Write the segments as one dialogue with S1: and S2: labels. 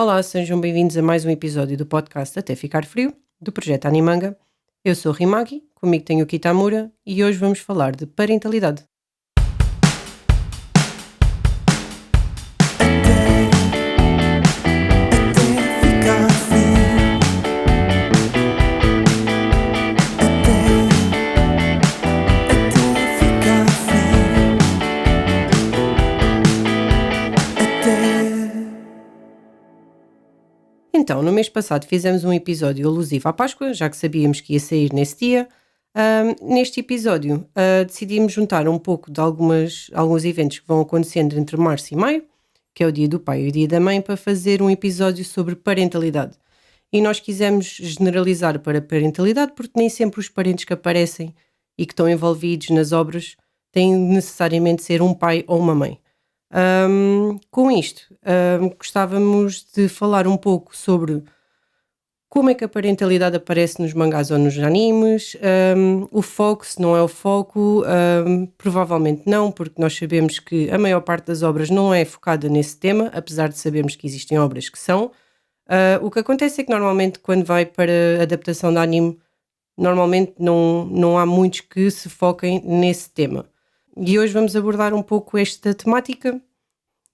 S1: Olá, sejam bem-vindos a mais um episódio do podcast Até Ficar Frio, do projeto Animanga. Eu sou Rimaki, comigo tenho o Kitamura e hoje vamos falar de parentalidade. Então, no mês passado fizemos um episódio alusivo à Páscoa, já que sabíamos que ia sair nesse dia. Neste episódio decidimos juntar um pouco de alguns eventos que vão acontecendo entre março e maio, que é o Dia do Pai e o Dia da Mãe, para fazer um episódio sobre parentalidade. E nós quisemos generalizar para parentalidade porque nem sempre os parentes que aparecem e que estão envolvidos nas obras têm necessariamente de ser um pai ou uma mãe. Com isto, gostávamos de falar um pouco sobre como é que a parentalidade aparece nos mangás ou nos animes, o foco, se não é o foco, provavelmente não, porque nós sabemos que a maior parte das obras não é focada nesse tema, apesar de sabermos que existem obras que são. O que acontece é que normalmente quando vai para adaptação de anime, normalmente não há muitos que se foquem nesse tema. E hoje vamos abordar um pouco esta temática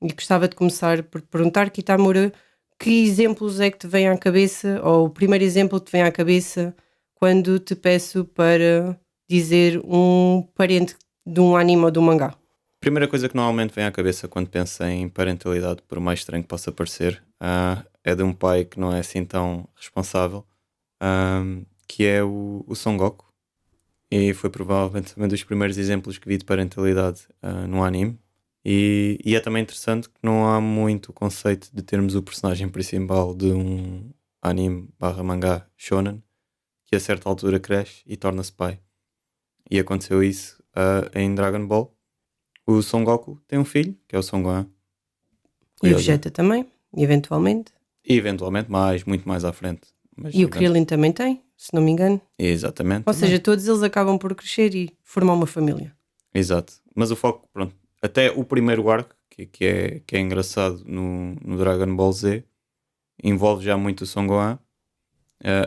S1: e gostava de começar por perguntar, Kitamura, que exemplos é que te vem à cabeça, ou o primeiro exemplo que te vem à cabeça quando te peço para dizer um parente de um anime ou de um mangá?
S2: Primeira coisa que normalmente vem à cabeça quando pensa em parentalidade, por mais estranho que possa parecer, é de um pai que não é assim tão responsável, que é o Son Goku. E foi provavelmente também dos primeiros exemplos que vi de parentalidade no anime. E é também interessante que não há muito o conceito de termos o personagem principal de um anime barra mangá shonen, que a certa altura cresce e torna-se pai. E aconteceu isso em Dragon Ball. O Son Goku tem um filho, que é o Son Gohan.
S1: E o Vegeta também, eventualmente.
S2: E eventualmente muito mais à frente. Mas,
S1: E o Krillin também tem, se não me engano.
S2: Exatamente.
S1: Ou
S2: também.
S1: seja, todos eles acabam por crescer e formar uma família.
S2: Exato. Mas o foco, pronto, até o primeiro arco, que é engraçado no Dragon Ball Z, envolve já muito o Son Gohan.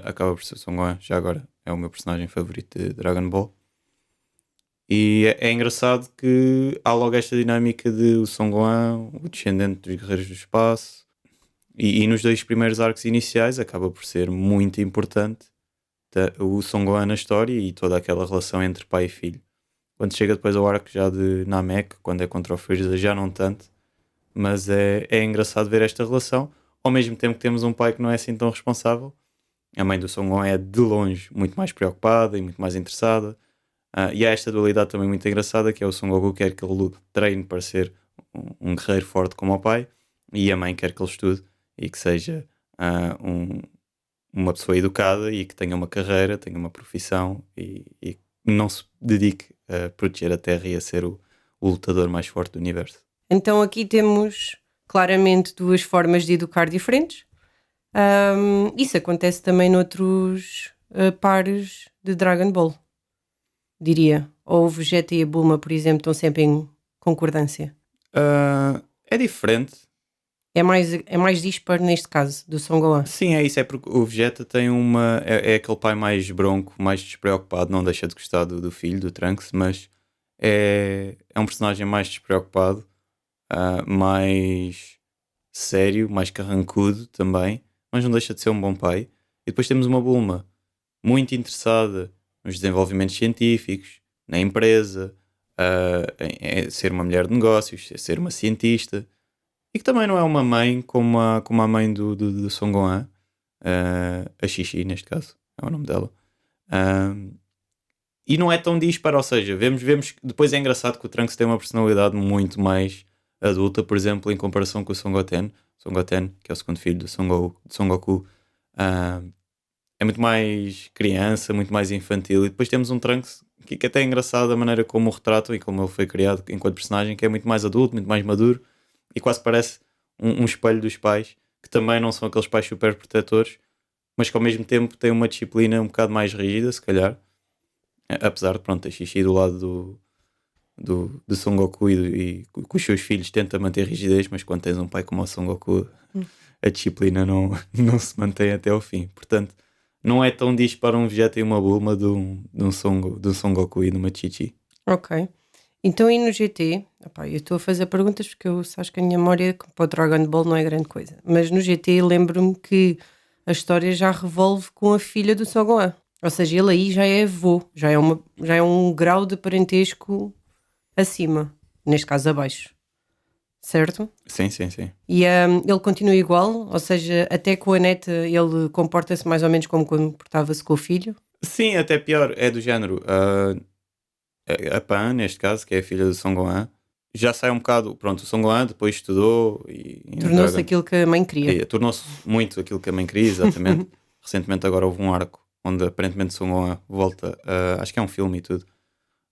S2: Acaba por ser o Son Gohan, já agora é o meu personagem favorito de Dragon Ball. E é engraçado que há logo esta dinâmica de o Son Gohan, o descendente dos Guerreiros do Espaço, e nos dois primeiros arcos iniciais acaba por ser muito importante o Son Gohan na história e toda aquela relação entre pai e filho. Quando chega depois ao arco já de Namek, quando é contra o Freeza, já não tanto, mas é engraçado ver esta relação, ao mesmo tempo que temos um pai que não é assim tão responsável. A mãe do Son Gohan é de longe muito mais preocupada e muito mais interessada. E há esta dualidade também muito engraçada, que é o Son Goku quer que ele treine para ser um guerreiro forte como o pai, e a mãe quer que ele estude e que seja uma pessoa educada e que tenha uma carreira, tenha uma profissão e não se dedique a proteger a Terra e a ser o lutador mais forte do universo.
S1: Então aqui temos claramente duas formas de educar diferentes. Isso acontece também noutros pares de Dragon Ball, diria. Ou o Vegeta e a Bulma, por exemplo, estão sempre em concordância.
S2: É diferente.
S1: É mais disparo neste caso, do Son Gohan.
S2: Sim, é isso. É porque o Vegeta tem uma... É aquele pai mais bronco, mais despreocupado. Não deixa de gostar do filho, do Trunks, mas é um personagem mais despreocupado, mais sério, mais carrancudo também, mas não deixa de ser um bom pai. E depois temos uma Bulma muito interessada nos desenvolvimentos científicos, na empresa, em ser uma mulher de negócios, ser uma cientista, e que também não é uma mãe como a mãe do Son Gohan, a Xixi neste caso, é o nome dela. E não é tão disparo, ou seja, vemos que depois é engraçado que o Trunks tem uma personalidade muito mais adulta, por exemplo, em comparação com o Son Goten. Son Goten, que é o segundo filho do Son Goku, é muito mais criança, muito mais infantil. E depois temos um Trunks que até é engraçado a maneira como o retratam e como ele foi criado enquanto personagem, que é muito mais adulto, muito mais maduro e quase parece um espelho dos pais, que também não são aqueles pais super protetores, mas que ao mesmo tempo têm uma disciplina um bocado mais rígida, se calhar. Apesar de, pronto, a Xixi do lado do Son Goku e com os seus filhos tenta manter rigidez, mas quando tens um pai como o Son Goku a disciplina não se mantém até ao fim. Portanto, não é tão disparo um Vegeta e uma Bulma de um Son Goku e de uma Chi-Chi.
S1: Ok. Então, e no GT? Epá, eu estou a fazer perguntas porque eu acho que a minha memória para o Dragon Ball não é grande coisa. Mas no GT lembro-me que a história já revolve com a filha do Son Gohan. Ou seja, ele aí já é avô, já é um grau de parentesco acima, neste caso abaixo, certo?
S2: Sim, sim, sim.
S1: E ele continua igual, ou seja, até com a neta ele comporta-se mais ou menos como comportava-se com o filho.
S2: Sim, até pior, é do género. A Pan, neste caso, que é a filha do Son Gohan, já sai um bocado. Pronto, o Son Gohan depois estudou e no
S1: Tornou-se
S2: Dragon.
S1: aquilo que a mãe queria.
S2: Tornou-se muito aquilo que a mãe queria, exatamente. Recentemente agora houve um arco onde aparentemente Son Gohan volta, acho que é um filme e tudo,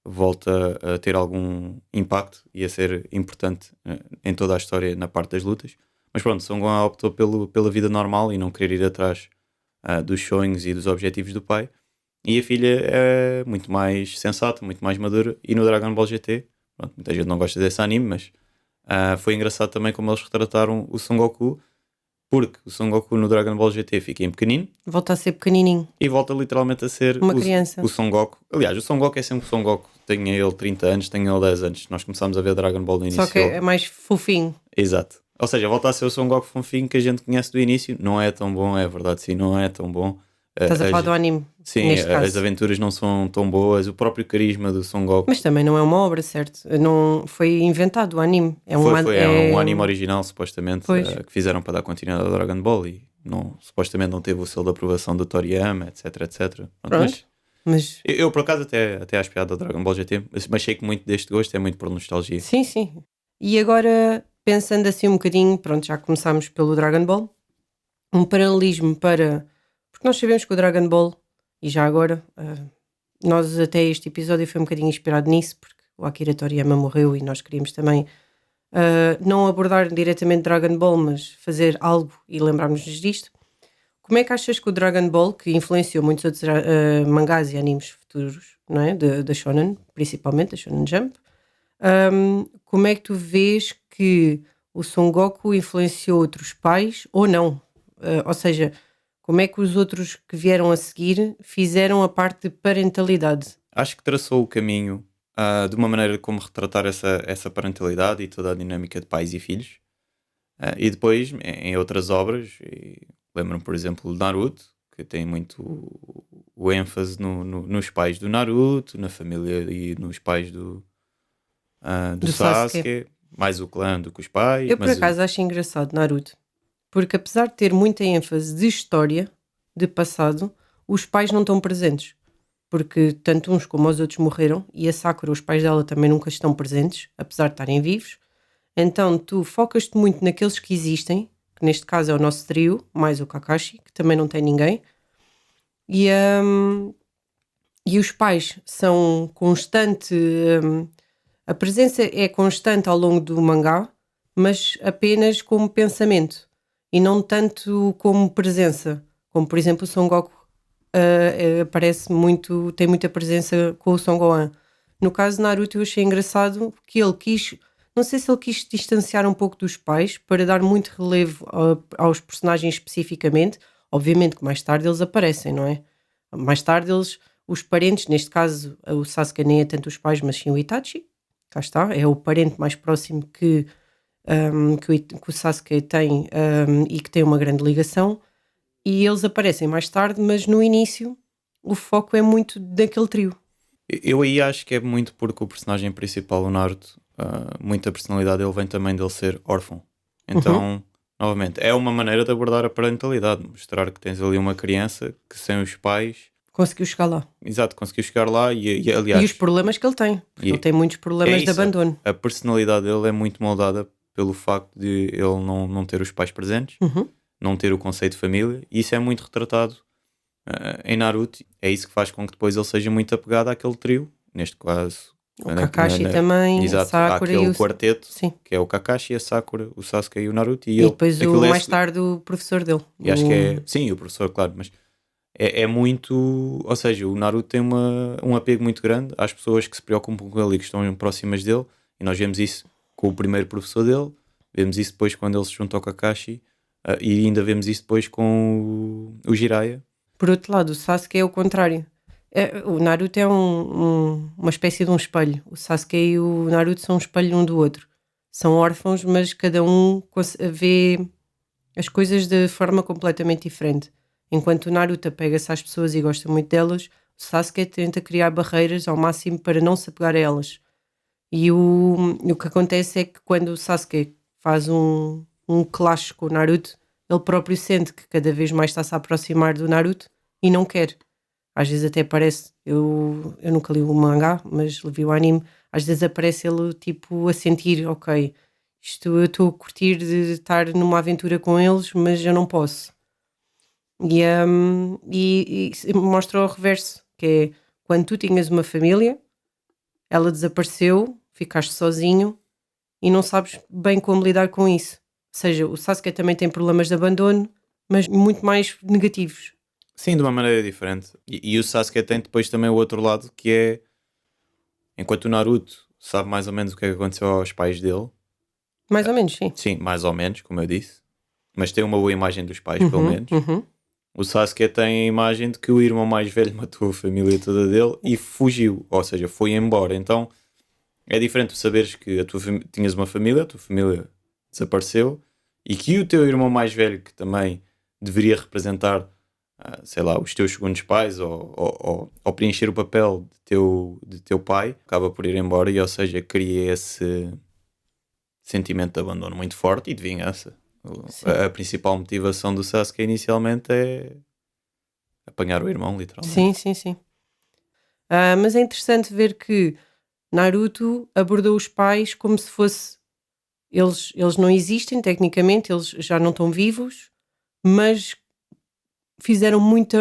S2: volta a ter algum impacto e a ser importante em toda a história na parte das lutas. Mas pronto, Son Gohan optou pela vida normal e não querer ir atrás dos sonhos e dos objetivos do pai. E a filha é muito mais sensata, muito mais madura. E no Dragon Ball GT, pronto, muita gente não gosta desse anime, mas foi engraçado também como eles retrataram o Son Goku, porque o Son Goku no Dragon Ball GT fica em pequenino
S1: Volta a ser pequenininho,
S2: e volta literalmente a ser
S1: uma criança.
S2: o Son Goku. Aliás, o Son Goku é sempre o Son Goku. Tenha ele 30 anos, tenha ele 10 anos. Nós começámos a ver Dragon Ball no início.
S1: Só que é mais fofinho.
S2: Exato. Ou seja, volta a ser o Son Goku fofinho que a gente conhece do início. Não é tão bom, é verdade, sim, não é tão bom.
S1: Estás a falar do anime,
S2: Sim,
S1: neste
S2: as
S1: caso.
S2: aventuras não são tão boas. O próprio carisma do Son Goku
S1: Mas também não é uma obra, certo? Não foi inventado o anime. É
S2: é um anime original, supostamente,
S1: Pois.
S2: que fizeram para dar continuidade ao Dragon Ball e supostamente não teve o selo de aprovação do Toriyama, etc, etc. Pronto,
S1: Pronto. Mas
S2: eu, por acaso, até acho piada ao Dragon Ball GT, mas achei que muito deste gosto é muito por nostalgia.
S1: sim, sim. E agora, pensando assim um bocadinho, pronto, já começámos pelo Dragon Ball, um paralelismo para. Porque nós sabemos que o Dragon Ball, e já agora, nós até este episódio foi um bocadinho inspirado nisso, porque o Akira Toriyama morreu e nós queríamos também não abordar diretamente Dragon Ball, mas fazer algo e lembrarmos-nos disto. Como é que achas que o Dragon Ball, que influenciou muitos outros mangás e animes futuros, não é? Da Shonen, principalmente, da Shonen Jump, como é que tu vês que o Son Goku influenciou outros pais ou não? Ou seja, como é que os outros que vieram a seguir fizeram a parte de parentalidade?
S2: Acho que traçou o caminho de uma maneira como retratar essa parentalidade e toda a dinâmica de pais e filhos. E depois, em outras obras, lembro-me, por exemplo, de Naruto, que tem muito o ênfase nos pais do Naruto, na família e nos pais do
S1: Do Sasuke.
S2: Sasuke, mais o clã do que os pais.
S1: Eu, por
S2: Mas
S1: acaso, acho engraçado Naruto, porque apesar de ter muita ênfase de história, de passado, os pais não estão presentes. Porque tanto uns como os outros morreram e a Sakura, os pais dela também nunca estão presentes, apesar de estarem vivos. Então tu focas-te muito naqueles que existem, que neste caso é o nosso trio, mais o Kakashi, que também não tem ninguém. E, e os pais são constante, a presença é constante ao longo do mangá, mas apenas como pensamento e não tanto como presença. Como por exemplo o Son Goku aparece muito, tem muita presença com o Son Gohan. No caso de Naruto eu achei engraçado que ele quis, não sei se ele quis distanciar um pouco dos pais para dar muito relevo aos personagens especificamente. Obviamente que mais tarde eles aparecem, não é? Mais tarde os parentes, neste caso o Sasuke nem é tanto os pais, mas sim o Itachi, cá está, é o parente mais próximo que o Sasuke tem e que tem uma grande ligação. E eles aparecem mais tarde, mas no início o foco é muito daquele trio.
S2: eu aí acho que é muito porque o personagem principal, o Naruto, muita personalidade dele vem também dele ser órfão. Então, novamente, é uma maneira de abordar a parentalidade, mostrar que tens ali uma criança que sem os pais,
S1: Conseguiu chegar lá.
S2: exato, conseguiu chegar lá e aliás,
S1: E os problemas que ele tem, porque
S2: e-
S1: ele tem muitos problemas de
S2: isso,
S1: abandono.
S2: a personalidade dele é muito moldada pelo facto de ele não ter os pais presentes,
S1: Uhum.
S2: não ter o conceito de família, e isso é muito retratado em Naruto. É isso que faz com que depois ele seja muito apegado àquele trio, neste caso.
S1: O Kakashi também, a
S2: Exato, há
S1: Sakura e
S2: aquele
S1: o...
S2: quarteto
S1: Sim.
S2: que é o Kakashi, a Sakura, o Sasuke e o Naruto.
S1: E
S2: Ele,
S1: depois
S2: aquilo é
S1: mais tarde o professor dele.
S2: e acho que é. Sim, o professor, claro, mas é muito. Ou seja, o Naruto tem um apego muito grande às pessoas que se preocupam com ele e que estão próximas dele. E nós vemos isso com o primeiro professor dele, vemos isso depois quando ele se junta ao Kakashi E ainda vemos isso depois com o Jiraiya.
S1: Por outro lado, o Sasuke é o contrário. O Naruto é uma espécie de um espelho. O Sasuke e o Naruto são um espelho um do outro. São órfãos, mas cada um vê as coisas de forma completamente diferente. Enquanto o Naruto apega-se às pessoas e gosta muito delas, o Sasuke tenta criar barreiras ao máximo para não se apegar a elas. E o que acontece é que quando o Sasuke faz um clash com o Naruto, ele próprio sente que cada vez mais está-se a aproximar do Naruto e não quer. Às vezes até parece, eu nunca li o mangá, mas vi o anime, às vezes aparece ele tipo a sentir, ok, isto eu estou a curtir de estar numa aventura com eles, mas eu não posso. E mostra o reverso, que é quando tu tinhas uma família, ela desapareceu, ficaste sozinho e não sabes bem como lidar com isso. Ou seja, o Sasuke também tem problemas de abandono, mas muito mais negativos.
S2: Sim, de uma maneira diferente. E o Sasuke tem depois também o outro lado, que é, enquanto o Naruto sabe mais ou menos o que é que aconteceu aos pais dele,
S1: Mais ou menos, sim.
S2: sim, mais ou menos, como eu disse, mas tem uma boa imagem dos pais, pelo menos. O Sasuke tem a imagem de que o irmão mais velho matou a família toda dele e fugiu, ou seja, foi embora. Então é diferente tu saberes que tinhas uma família, a tua família desapareceu e que o teu irmão mais velho, que também deveria representar, sei lá, os teus segundos pais ou preencher o papel de teu pai, acaba por ir embora e, ou seja, cria esse sentimento de abandono muito forte e de vingança. A principal motivação do Sasuke inicialmente é apanhar o irmão, literalmente.
S1: Sim. Mas é interessante ver que Naruto abordou os pais como se fosse. Eles não existem, tecnicamente, eles já não estão vivos, mas tiveram muito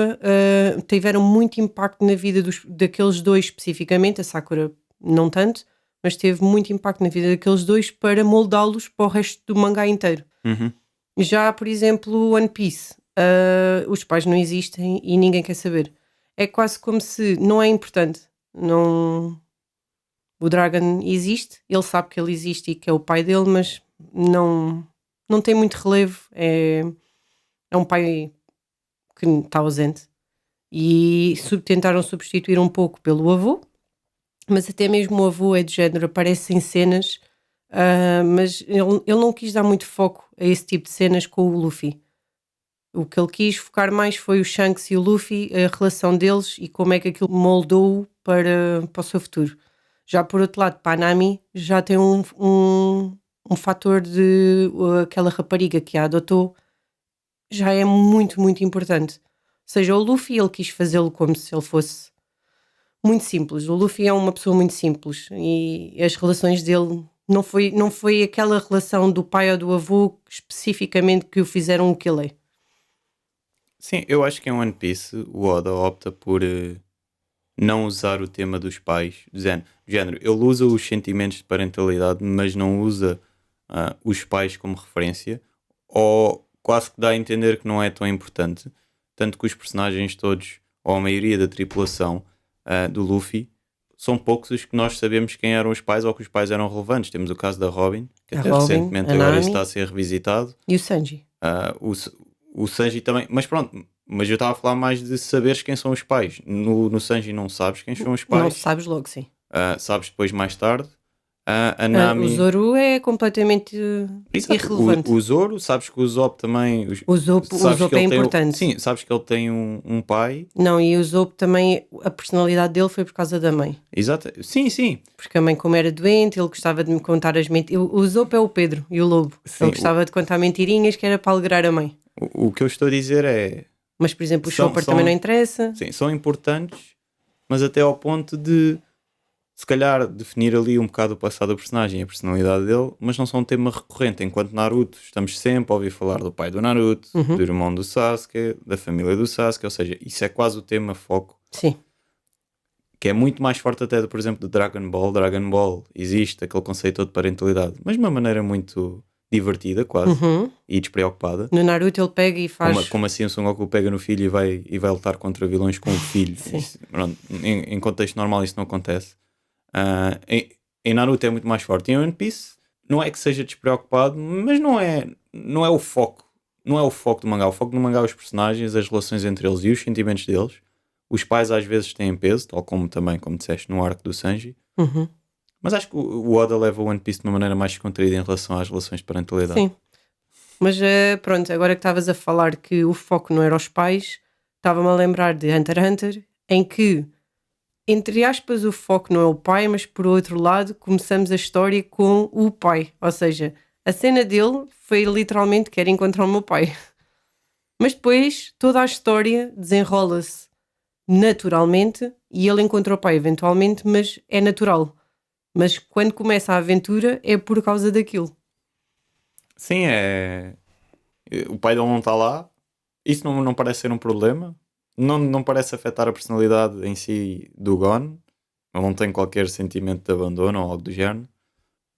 S1: impacto na vida daqueles dois especificamente, a Sakura não tanto, mas teve muito impacto na vida daqueles dois para moldá-los para o resto do mangá inteiro.
S2: Uhum.
S1: Já, por exemplo, One Piece, os pais não existem e ninguém quer saber. É quase como se não é importante. Não... O Dragon existe, ele sabe que ele existe e que é o pai dele, mas não tem muito relevo. É um pai que está ausente. E tentaram substituir um pouco pelo avô, mas até mesmo o avô é de género, aparece em cenas, mas ele não quis dar muito foco a esse tipo de cenas com o Luffy. O que ele quis focar mais foi o Shanks e o Luffy, a relação deles e como é que aquilo moldou para o seu futuro. Já por outro lado, para a Nami já tem um fator de aquela rapariga que a adotou, já é muito, muito importante. Ou seja, o Luffy ele quis fazê-lo como se ele fosse muito simples. O Luffy é uma pessoa muito simples e as relações dele não foi aquela relação do pai ou do avô especificamente que o fizeram o que ele é.
S2: Sim, eu acho que em One Piece o Oda opta por não usar o tema dos pais. Do género, ele usa os sentimentos de parentalidade, mas não usa os pais como referência, ou quase que dá a entender que não é tão importante. Tanto que os personagens todos, ou a maioria da tripulação do Luffy, são poucos os que nós sabemos quem eram os pais ou que os pais eram relevantes. Temos o caso da Robin, que até recentemente agora está a ser revisitado.
S1: E o Sanji.
S2: O Sanji também, mas pronto, mas eu estava a falar mais de saberes quem são os pais. No Sanji não sabes quem são os pais.
S1: Não sabes logo, sim.
S2: Sabes depois mais tarde. A Nami...
S1: o Zoro é completamente irrelevante.
S2: O Zoro, sabes que o Zop também...
S1: O Zop é importante.
S2: Sim, sabes que ele tem um pai.
S1: Não, e o Zop também, a personalidade dele foi por causa da mãe.
S2: Exato, sim.
S1: Porque a mãe, como era doente, ele gostava de me contar as mentiras. O Zop é o Pedro e o Lobo. Sim, ele gostava de contar mentirinhas que era para alegrar a mãe.
S2: O que eu estou a dizer é...
S1: Mas, por exemplo, o Chopper também não interessa.
S2: Sim, são importantes, mas até ao ponto de, se calhar, definir ali um bocado o passado do personagem e a personalidade dele, mas não são um tema recorrente. Enquanto Naruto, estamos sempre a ouvir falar do pai do Naruto, do irmão do Sasuke, da família do Sasuke, ou seja, isso é quase o tema foco.
S1: Sim.
S2: Que é muito mais forte até, por exemplo, do Dragon Ball. Dragon Ball existe aquele conceito de parentalidade, mas de uma maneira muito divertida quase e despreocupada.
S1: No Naruto ele pega e faz...
S2: Como assim o Son Goku pega no filho e vai lutar contra vilões com o filho. Isso, pronto, em contexto normal isso não acontece. Em Naruto é muito mais forte. Em One Piece não é que seja despreocupado, mas não é o foco não é o foco do mangá. O foco do mangá é os personagens, as relações entre eles e os sentimentos deles. Os pais às vezes têm peso, tal como também, como disseste, no arco do Sanji.
S1: Uhum.
S2: Mas acho que o Oda leva o One Piece de uma maneira mais descontraída em relação às relações de parentalidade.
S1: Sim. Mas pronto, agora que estavas a falar que o foco não era os pais, estava-me a lembrar de Hunter x Hunter, em que, entre aspas, o foco não é o pai, mas por outro lado começamos a história com o pai. Ou seja, a cena dele foi literalmente quero encontrar o meu pai. Mas depois toda a história desenrola-se naturalmente e ele encontra o pai eventualmente, mas é natural. Mas quando começa a aventura é por causa daquilo.
S2: Sim, é. O pai dele não está lá. Isso não parece ser um problema. Não parece afetar a personalidade em si do Gon. Ele não tem qualquer sentimento de abandono ou algo do género.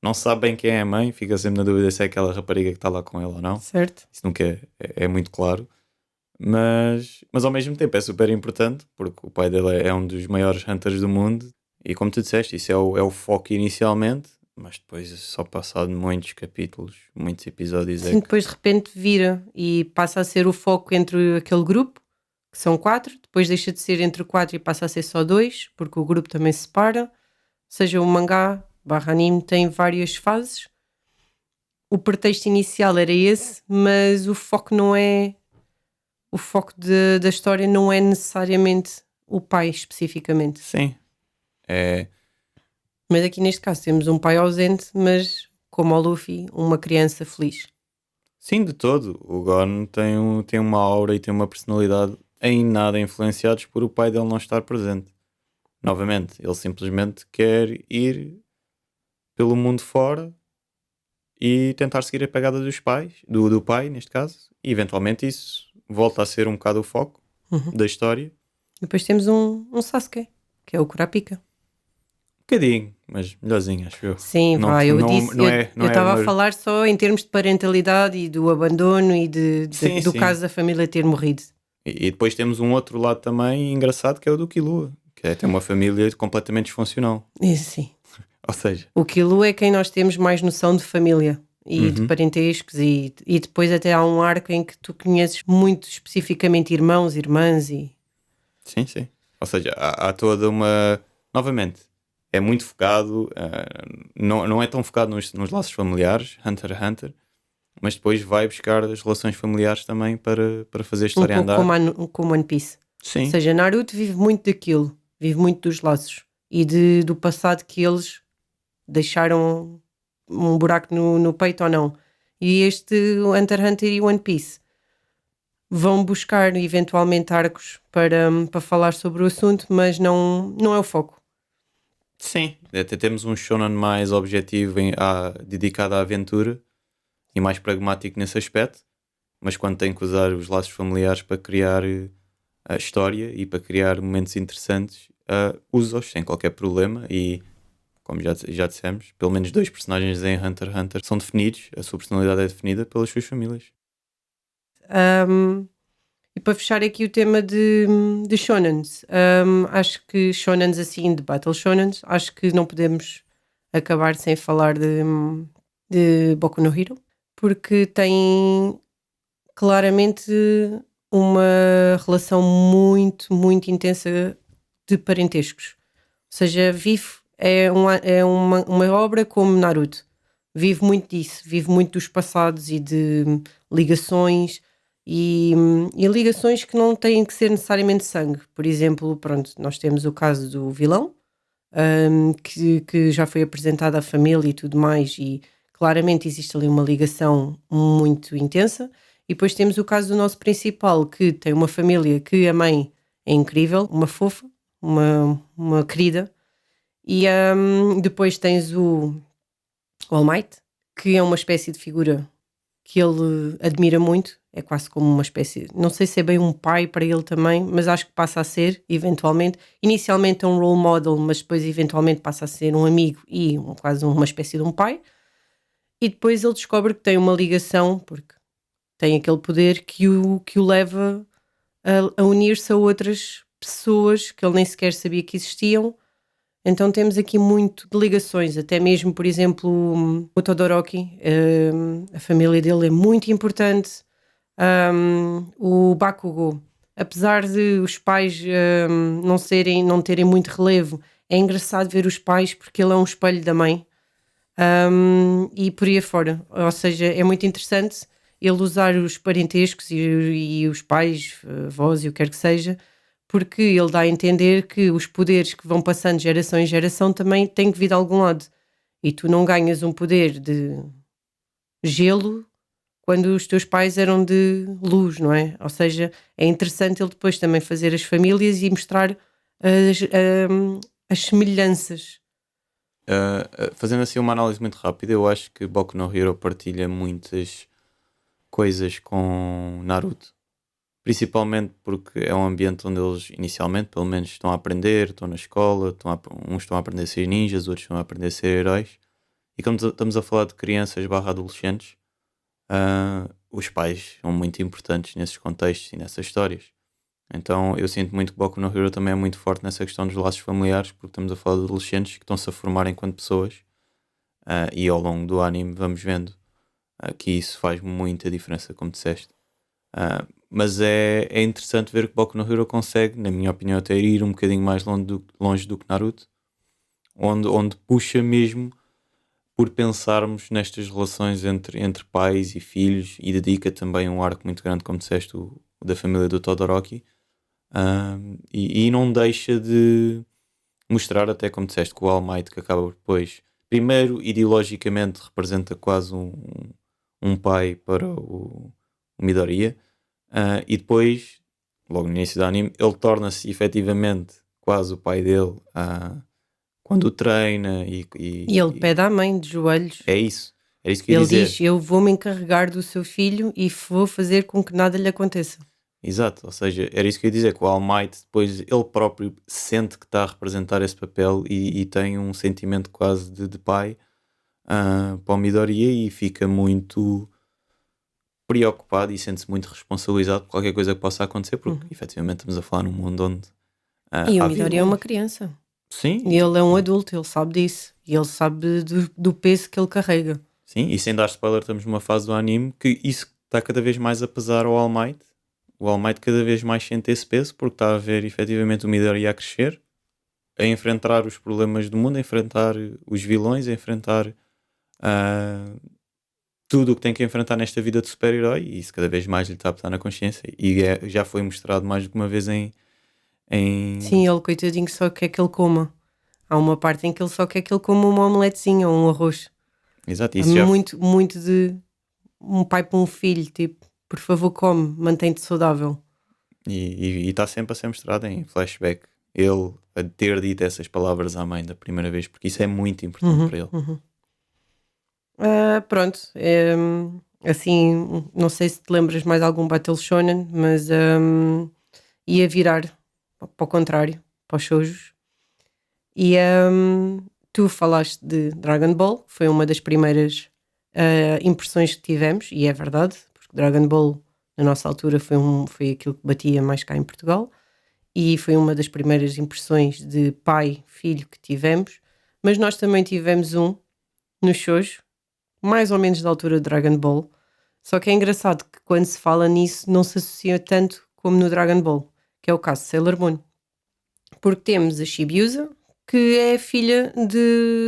S2: Não se sabe bem quem é a mãe. Fica sempre na dúvida se é aquela rapariga que está lá com ele ou não.
S1: Certo?
S2: Isso nunca é muito claro. Mas ao mesmo tempo é super importante porque o pai dele é um dos maiores hunters do mundo. E como tu disseste, isso é o foco inicialmente. Mas depois, só passado muitos capítulos, muitos episódios, é
S1: Sim,
S2: que.
S1: depois de repente vira e passa a ser o foco entre aquele grupo, que são 4, depois deixa de ser entre 4 e passa a ser só 2, porque o grupo também se separa. Ou seja, o mangá barra anime tem várias fases. O pretexto inicial era esse, mas o foco não é. O foco da história não é necessariamente o pai, especificamente.
S2: Sim. É,
S1: Mas aqui neste caso temos um pai ausente, mas como o Luffy, uma criança feliz.
S2: sim, de todo. O Gon tem uma aura e tem uma personalidade em nada influenciados por o pai dele não estar presente. Novamente, ele simplesmente quer ir pelo mundo fora e tentar seguir a pegada dos pais, do pai, neste caso, e eventualmente isso volta a ser um bocado o foco
S1: Uhum.
S2: da história.
S1: E depois temos um Sasuke, que é o Kurapika.
S2: Um bocadinho, mas melhorzinho, acho eu.
S1: Sim,
S2: Não,
S1: vai, eu
S2: não,
S1: disse,
S2: não é,
S1: eu
S2: não é
S1: estava a
S2: uma.
S1: falar só em termos de parentalidade e do abandono e
S2: Sim,
S1: do
S2: sim.
S1: caso da família ter morrido.
S2: E depois temos um outro lado também engraçado que é o do Killua, que é ter uma família completamente disfuncional.
S1: Isso, sim.
S2: Ou seja,
S1: O Kilo é quem nós temos mais noção de família e de
S2: uhum,
S1: parentescos e depois até há um arco em que tu conheces muito especificamente irmãos, irmãs e...
S2: sim, sim. Ou seja, há toda uma. Novamente, é muito focado, não é tão focado nos laços familiares, Hunter x Hunter, mas depois vai buscar as relações familiares também para fazer a
S1: Um
S2: história
S1: pouco
S2: andar.
S1: como One Piece. Ou
S2: Sim,
S1: seja, Naruto vive muito daquilo, vive muito dos laços e do passado que eles deixaram um buraco no peito ou não. E este Hunter x Hunter e One Piece vão buscar eventualmente arcos para falar sobre o assunto, mas não é o foco.
S2: sim. Até temos um shonen mais objetivo dedicado à aventura e mais pragmático nesse aspecto, mas quando tem que usar os laços familiares para criar a história e para criar momentos interessantes, usa-os sem qualquer problema. E como já dissemos, pelo menos 2 personagens em Hunter x Hunter são definidos, a sua personalidade é definida pelas suas famílias.
S1: Um, e para fechar aqui o tema de shonens, acho que shonens assim, de battle shonens, acho que não podemos acabar sem falar de Boku no Hero, porque tem claramente uma relação muito, muito intensa de parentescos. Ou seja, uma obra como Naruto. Vive muito disso, vive muito dos passados e de ligações e ligações que não têm que ser necessariamente sangue. Por exemplo, pronto, nós temos o caso do vilão, que já foi apresentado à família e tudo mais, e claramente existe ali uma ligação muito intensa. E depois temos o caso do nosso principal, que tem uma família que a mãe é incrível, uma fofa, uma querida, e depois tens o All Might, que é uma espécie de figura que ele admira muito, é quase como uma espécie, não sei se é bem um pai para ele também, mas acho que passa a ser, eventualmente. Inicialmente é um role model, mas depois eventualmente passa a ser um amigo e quase uma espécie de um pai. E depois ele descobre que tem uma ligação, porque tem aquele poder que o leva a unir-se a outras pessoas que ele nem sequer sabia que existiam. Então temos aqui muito de ligações, até mesmo, por exemplo, o Todoroki, a família dele é muito importante, O Bakugou, apesar de os pais não terem muito relevo, é engraçado ver os pais porque ele é um espelho da mãe. E por aí afora. Ou seja, é muito interessante ele usar os parentescos e os pais, avós e o que quer que seja, porque ele dá a entender que os poderes que vão passando de geração em geração também têm que vir de algum lado. E tu não ganhas um poder de gelo quando os teus pais eram de luz, não é? Ou seja, é interessante ele depois também fazer as famílias e mostrar as semelhanças.
S2: Fazendo assim uma análise muito rápida, eu acho que Boku no Hero partilha muitas coisas com Naruto. Principalmente porque é um ambiente onde eles inicialmente, pelo menos, estão a aprender, estão na escola, uns estão a aprender a ser ninjas, outros estão a aprender a ser heróis. E como estamos a falar de crianças barra adolescentes, os pais são muito importantes nesses contextos e nessas histórias. Então eu sinto muito que Boku no Hero também é muito forte nessa questão dos laços familiares, porque estamos a falar de adolescentes que estão-se a formar enquanto pessoas, e ao longo do anime vamos vendo que isso faz muita diferença, como disseste. Mas é interessante ver que Boku no Hero consegue, na minha opinião, até ir um bocadinho mais longe do que Naruto, onde puxa mesmo por pensarmos nestas relações entre pais e filhos, e dedica também um arco muito grande, como disseste, o da família do Todoroki. E não deixa de mostrar, até como disseste, que o All Might, que acaba depois, primeiro ideologicamente representa quase um pai para o Midoriya, e depois, logo no início do anime, ele torna-se efetivamente quase o pai dele, quando o treina
S1: E ele pede à mãe de joelhos.
S2: É isso. Era isso que eu ia
S1: Ele
S2: dizer.
S1: diz: eu vou me encarregar do seu filho e vou fazer com que nada lhe aconteça.
S2: Exato, ou seja, era isso que eu ia dizer, que o All Might depois ele próprio sente que está a representar esse papel e tem um sentimento quase de pai, para o Midoriya, e fica muito preocupado e sente-se muito responsabilizado por qualquer coisa que possa acontecer, porque efetivamente estamos a falar num mundo onde
S1: E o
S2: há
S1: Midori é uma
S2: vilões.
S1: criança.
S2: Sim,
S1: E ele é um adulto, ele sabe disso. E ele sabe do peso que ele carrega.
S2: sim, e sem dar spoiler, estamos numa fase do anime que isso está cada vez mais a pesar ao All Might. O All Might cada vez mais sente esse peso porque está a ver efetivamente o Midoriya a crescer, a enfrentar os problemas do mundo, a enfrentar os vilões, a enfrentar tudo o que tem que enfrentar nesta vida de super-herói, e isso cada vez mais lhe está a pesar na consciência. E já foi mostrado mais do que uma vez em.
S1: Sim, ele, coitadinho, só quer que ele coma. Há uma parte em que ele só quer que ele coma uma omeletezinha ou um arroz.
S2: Exato,
S1: É
S2: isso já.
S1: muito, muito de um pai para um filho, tipo, por favor, come, mantém-te saudável.
S2: E está sempre a ser mostrado em flashback. Ele a ter dito essas palavras à mãe da primeira vez, porque isso é muito importante para ele.
S1: Pronto, assim, não sei se te lembras mais de algum Battle Shonen, mas ia virar para o contrário, para os shoujos. E tu falaste de Dragon Ball, que foi uma das primeiras impressões que tivemos, e é verdade, porque Dragon Ball na nossa altura foi aquilo que batia mais cá em Portugal, e foi uma das primeiras impressões de pai-filho que tivemos, mas nós também tivemos um no shoujo, mais ou menos da altura de Dragon Ball, só que é engraçado que quando se fala nisso não se associa tanto como no Dragon Ball, que é o caso de Sailor Moon. Porque temos a Chibiusa, que é filha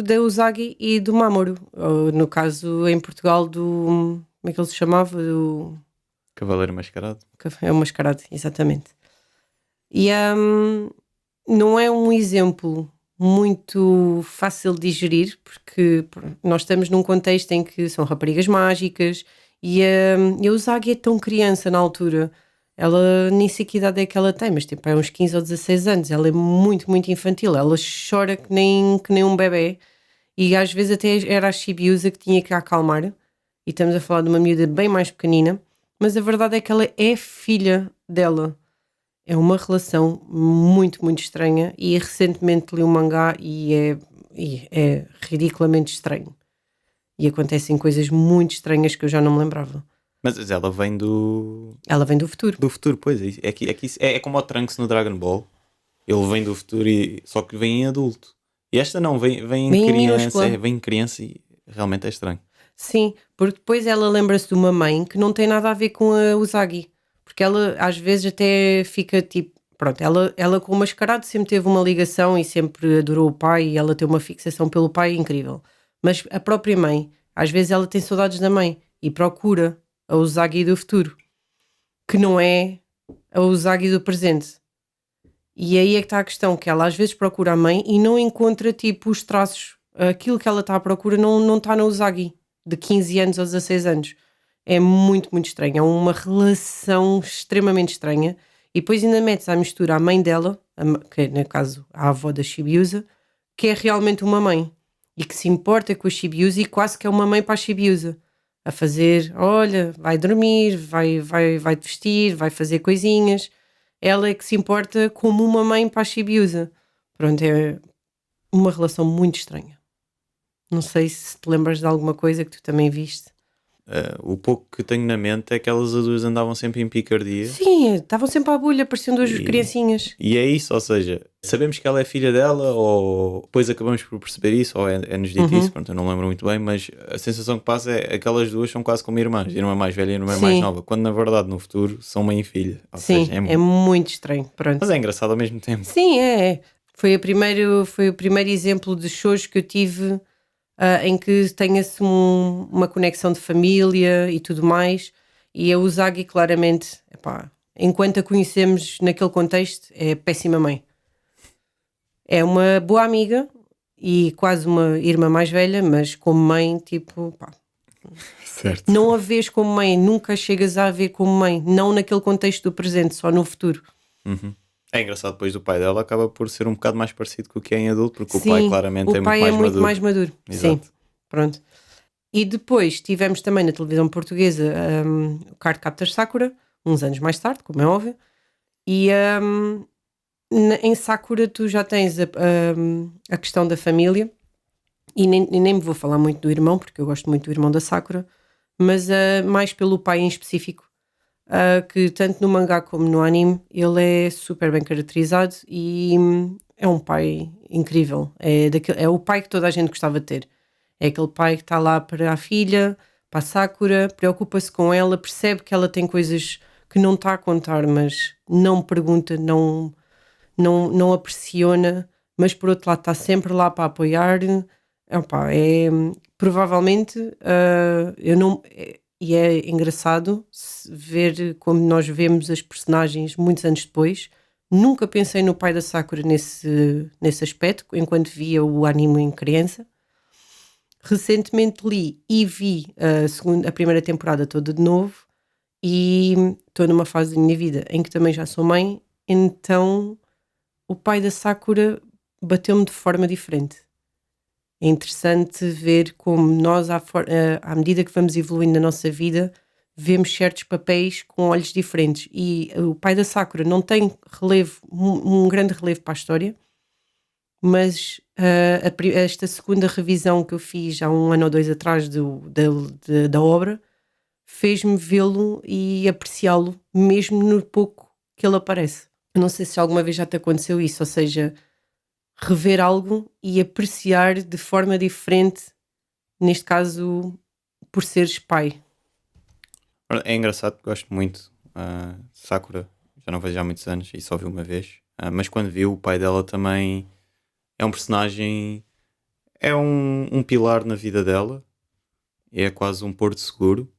S1: da Usagi e do Mamoru. Ou, no caso, em Portugal, do... Como é que ele se chamava? Do...
S2: Cavaleiro Mascarado.
S1: É o Mascarado, exatamente. E não é um exemplo muito fácil de digerir, porque nós estamos num contexto em que são raparigas mágicas e a Usagi é tão criança na altura. Ela nem sei que idade é que ela tem, mas tipo, é uns 15 ou 16 anos. Ela é muito, muito infantil. Ela chora que nem um bebê. E às vezes até era a Chibiusa que tinha que a acalmar. E estamos a falar de uma miúda bem mais pequenina. Mas a verdade é que ela é filha dela. É uma relação muito, muito estranha. E recentemente li um mangá e é ridiculamente estranho. E acontecem coisas muito estranhas que eu já não me lembrava.
S2: Mas ela vem do.
S1: Ela vem do futuro.
S2: Do futuro, pois. É como o Trunks no Dragon Ball. Ele vem do futuro, só que vem em adulto. E esta não, vem em
S1: Bem
S2: criança.
S1: minúscula.
S2: Vem em criança e realmente é estranho.
S1: Sim, porque depois ela lembra-se de uma mãe que não tem nada a ver com a Usagi. Porque ela às vezes até fica tipo. Pronto, ela com o mascarado sempre teve uma ligação e sempre adorou o pai e ela tem uma fixação pelo pai incrível. Mas a própria mãe, às vezes ela tem saudades da mãe e procura a Usagi do futuro, que não é a Usagi do presente. E aí é que está a questão, que ela às vezes procura a mãe e não encontra tipo os traços. Aquilo que ela está à procura não está na Usagi, de 15 anos ou 16 anos. É muito, muito estranho. É uma relação extremamente estranha. E depois ainda metes à mistura a mãe dela, que é, no caso, a avó da Chibiusa, que é realmente uma mãe. E que se importa com a Chibiusa e quase que é uma mãe para a Chibiusa. A fazer, olha, vai dormir, vai te vestir, vai fazer coisinhas. Ela é que se importa como uma mãe para a Chibiusa. Pronto, é uma relação muito estranha. Não sei se te lembras de alguma coisa que tu também viste.
S2: O pouco que tenho na mente é que elas as duas andavam sempre em picardia.
S1: Sim, estavam sempre à bolha, pareciam duas
S2: E,
S1: criancinhas.
S2: e é isso, ou seja, sabemos que ela é filha dela, ou depois acabamos por perceber isso, ou é-nos dito isso, pronto, eu não lembro muito bem, mas a sensação que passa é que aquelas duas são quase como irmãs, irmã mais velha e irmã mais
S1: Sim,
S2: nova, quando na verdade no futuro são mãe e filha. Ou seja,
S1: sim, é muito estranho. Pronto.
S2: mas é engraçado ao mesmo tempo.
S1: Sim, é. Foi o primeiro exemplo de shows que eu tive em que tenha-se uma conexão de família e tudo mais. E a Usagi, claramente, epá, enquanto a conhecemos naquele contexto, é péssima mãe. É uma boa amiga e quase uma irmã mais velha, mas como mãe, tipo, pá,
S2: Certo.
S1: não a vês como mãe, nunca chegas a ver como mãe, não naquele contexto do presente, só no futuro.
S2: Uhum. É engraçado, depois do pai dela acaba por ser um bocado mais parecido com o que é em adulto, porque o pai
S1: Sim,
S2: claramente
S1: o
S2: é muito
S1: pai é
S2: mais
S1: muito
S2: maduro.
S1: mais maduro. Sim,
S2: Exato.
S1: pronto. E depois tivemos também na televisão portuguesa o Card Captor Sakura, uns anos mais tarde, como é óbvio, e em Sakura tu já tens a questão da família, e nem me vou falar muito do irmão, porque eu gosto muito do irmão da Sakura, mas mais pelo pai em específico, que tanto no mangá como no anime ele é super bem caracterizado e é um pai incrível. É o pai que toda a gente gostava de ter. É aquele pai que está lá para a filha, para a Sakura, preocupa-se com ela, percebe que ela tem coisas que não está a contar, mas não pergunta, não a pressiona, mas por outro lado está sempre lá para apoiar. Epá, provavelmente eu não. E é engraçado ver como nós vemos as personagens muitos anos depois. Nunca pensei no pai da Sakura nesse aspecto, enquanto via o anime em criança. Recentemente li e vi a primeira temporada toda de novo e estou numa fase da minha vida em que também já sou mãe, então o pai da Sakura bateu-me de forma diferente. É interessante ver como nós, à medida que vamos evoluindo na nossa vida, vemos certos papéis com olhos diferentes. E o pai da Sakura não tem relevo, um grande relevo para a história, mas esta segunda revisão que eu fiz há um ano ou dois atrás da obra fez-me vê-lo e apreciá-lo, mesmo no pouco que ele aparece. Eu não sei se alguma vez já te aconteceu isso, ou seja, rever algo e apreciar de forma diferente, neste caso, por seres pai.
S2: É engraçado, gosto muito. Sakura, já não vejo há muitos anos e só vi uma vez. Mas quando vi, o pai dela também é um personagem, é um pilar na vida dela, é quase um porto seguro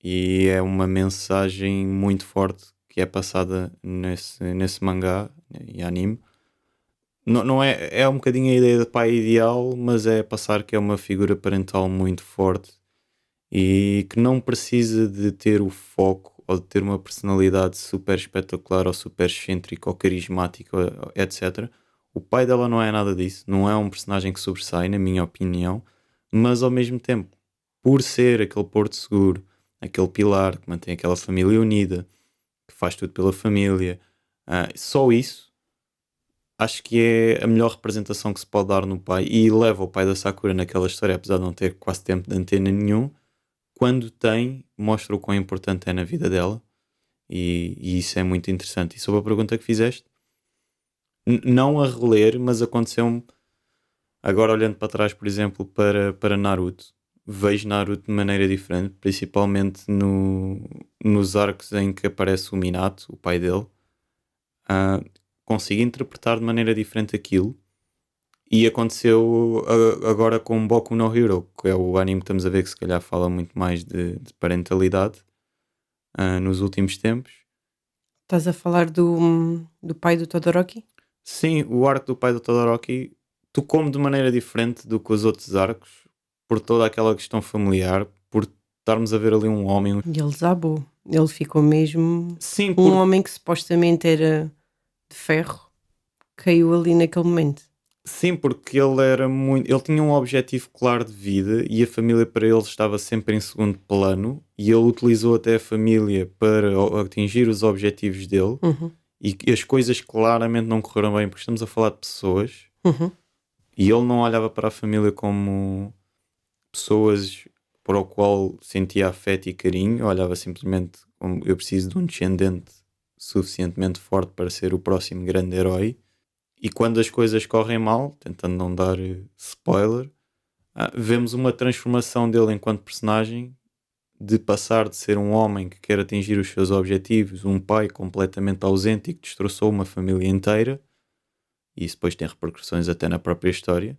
S2: e é uma mensagem muito forte que é passada nesse mangá e anime. Não é um bocadinho a ideia de pai ideal, mas é passar que é uma figura parental muito forte e que não precisa de ter o foco ou de ter uma personalidade super espetacular ou super excêntrica ou carismática, etc. O pai dela não é nada disso, não é um personagem que sobressai, na minha opinião, mas ao mesmo tempo, por ser aquele porto seguro, aquele pilar que mantém aquela família unida, que faz tudo pela família, só isso acho que é a melhor representação que se pode dar no pai e leva o pai da Sakura naquela história, apesar de não ter quase tempo de antena nenhum. Quando tem, mostra o quão importante é na vida dela e isso é muito interessante. E sobre a pergunta que fizeste, não a reler, mas aconteceu-me agora olhando para trás, por exemplo, para Naruto. vejo Naruto de maneira diferente, principalmente nos arcos em que aparece o Minato, o pai dele. Ah, consigo interpretar de maneira diferente aquilo. E aconteceu agora com Boku no Hero, que é o anime que estamos a ver que se calhar fala muito mais de parentalidade nos últimos tempos.
S1: Estás a falar do pai do Todoroki?
S2: Sim, o arco do pai do Todoroki tocou-me de maneira diferente do que os outros arcos, por toda aquela questão familiar, por estarmos a ver ali um homem.
S1: E ele desabou. Ele ficou mesmo
S2: Sim,
S1: um homem que supostamente era de ferro, caiu ali naquele momento.
S2: sim, porque ele era muito. Ele tinha um objetivo claro de vida e a família para ele estava sempre em segundo plano, e ele utilizou até a família para atingir os objetivos dele.
S1: Uhum,
S2: E as coisas claramente não correram bem, porque estamos a falar de pessoas,
S1: uhum.
S2: e ele não olhava para a família como pessoas para o qual sentia afeto e carinho, olhava simplesmente como eu preciso de um descendente suficientemente forte para ser o próximo grande herói. E quando as coisas correm mal, tentando não dar spoiler, vemos uma transformação dele enquanto personagem, de passar de ser um homem que quer atingir os seus objetivos, um pai completamente ausente e que destroçou uma família inteira, e isso depois tem repercussões até na própria história,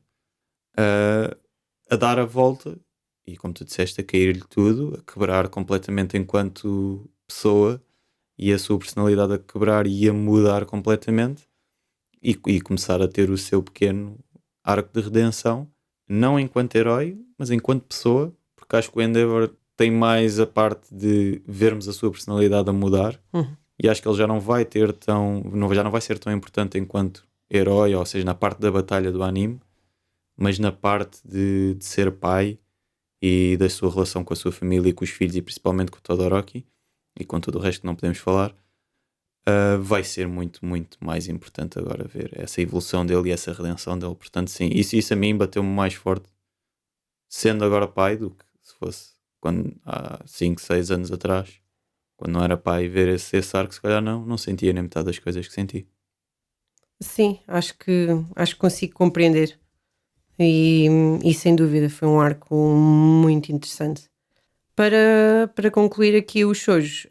S2: a dar a volta e, como tu disseste, a cair-lhe tudo, a quebrar completamente enquanto pessoa, e a sua personalidade a quebrar e a mudar completamente, e começar a ter o seu pequeno arco de redenção, não enquanto herói, mas enquanto pessoa, porque acho que o Endeavor tem mais a parte de vermos a sua personalidade a mudar,
S1: Uhum.
S2: e acho que ele já não vai ter já não vai ser tão importante enquanto herói, ou seja, na parte da batalha do anime, mas na parte de ser pai e da sua relação com a sua família e com os filhos, e principalmente com o Todoroki e com todo o resto que não podemos falar. Vai ser muito, muito mais importante agora ver essa evolução dele e essa redenção dele. Portanto, sim, isso a mim bateu-me mais forte sendo agora pai do que se fosse quando, há 5 6 anos atrás, quando não era pai, ver esse arco, se calhar não sentia nem metade das coisas que senti.
S1: Sim, acho que consigo compreender. E sem dúvida foi um arco muito interessante. Para concluir aqui os shoujos,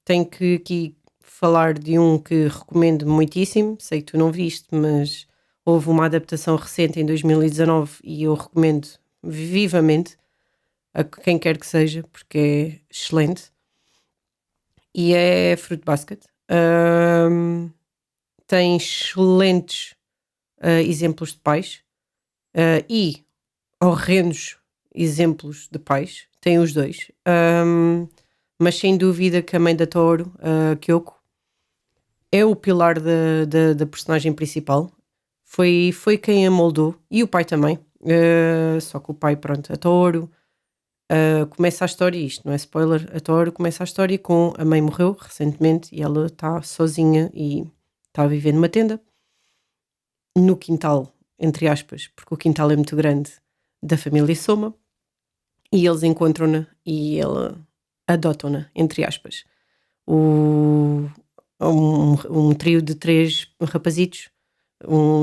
S1: tenho que aqui falar de um que recomendo muitíssimo. Sei que tu não viste, mas houve uma adaptação recente em 2019 e eu recomendo vivamente a quem quer que seja, porque é excelente. E é Fruit Basket. Tem excelentes exemplos de pais e horrendos exemplos de pais. Tem os dois. Mas sem dúvida que a mãe da Tooro, a Kyoko, é o pilar da personagem principal. Foi quem a moldou. E o pai também. Só que o pai, pronto, a Tooro. Começa a história, isto não é spoiler, a Tooro começa a história com a mãe morreu recentemente e ela está sozinha e está a viver numa tenda no quintal, entre aspas, porque o quintal é muito grande, da família Soma, e eles encontram-na e ela adotam-na, entre aspas. Um trio de 3 rapazitos,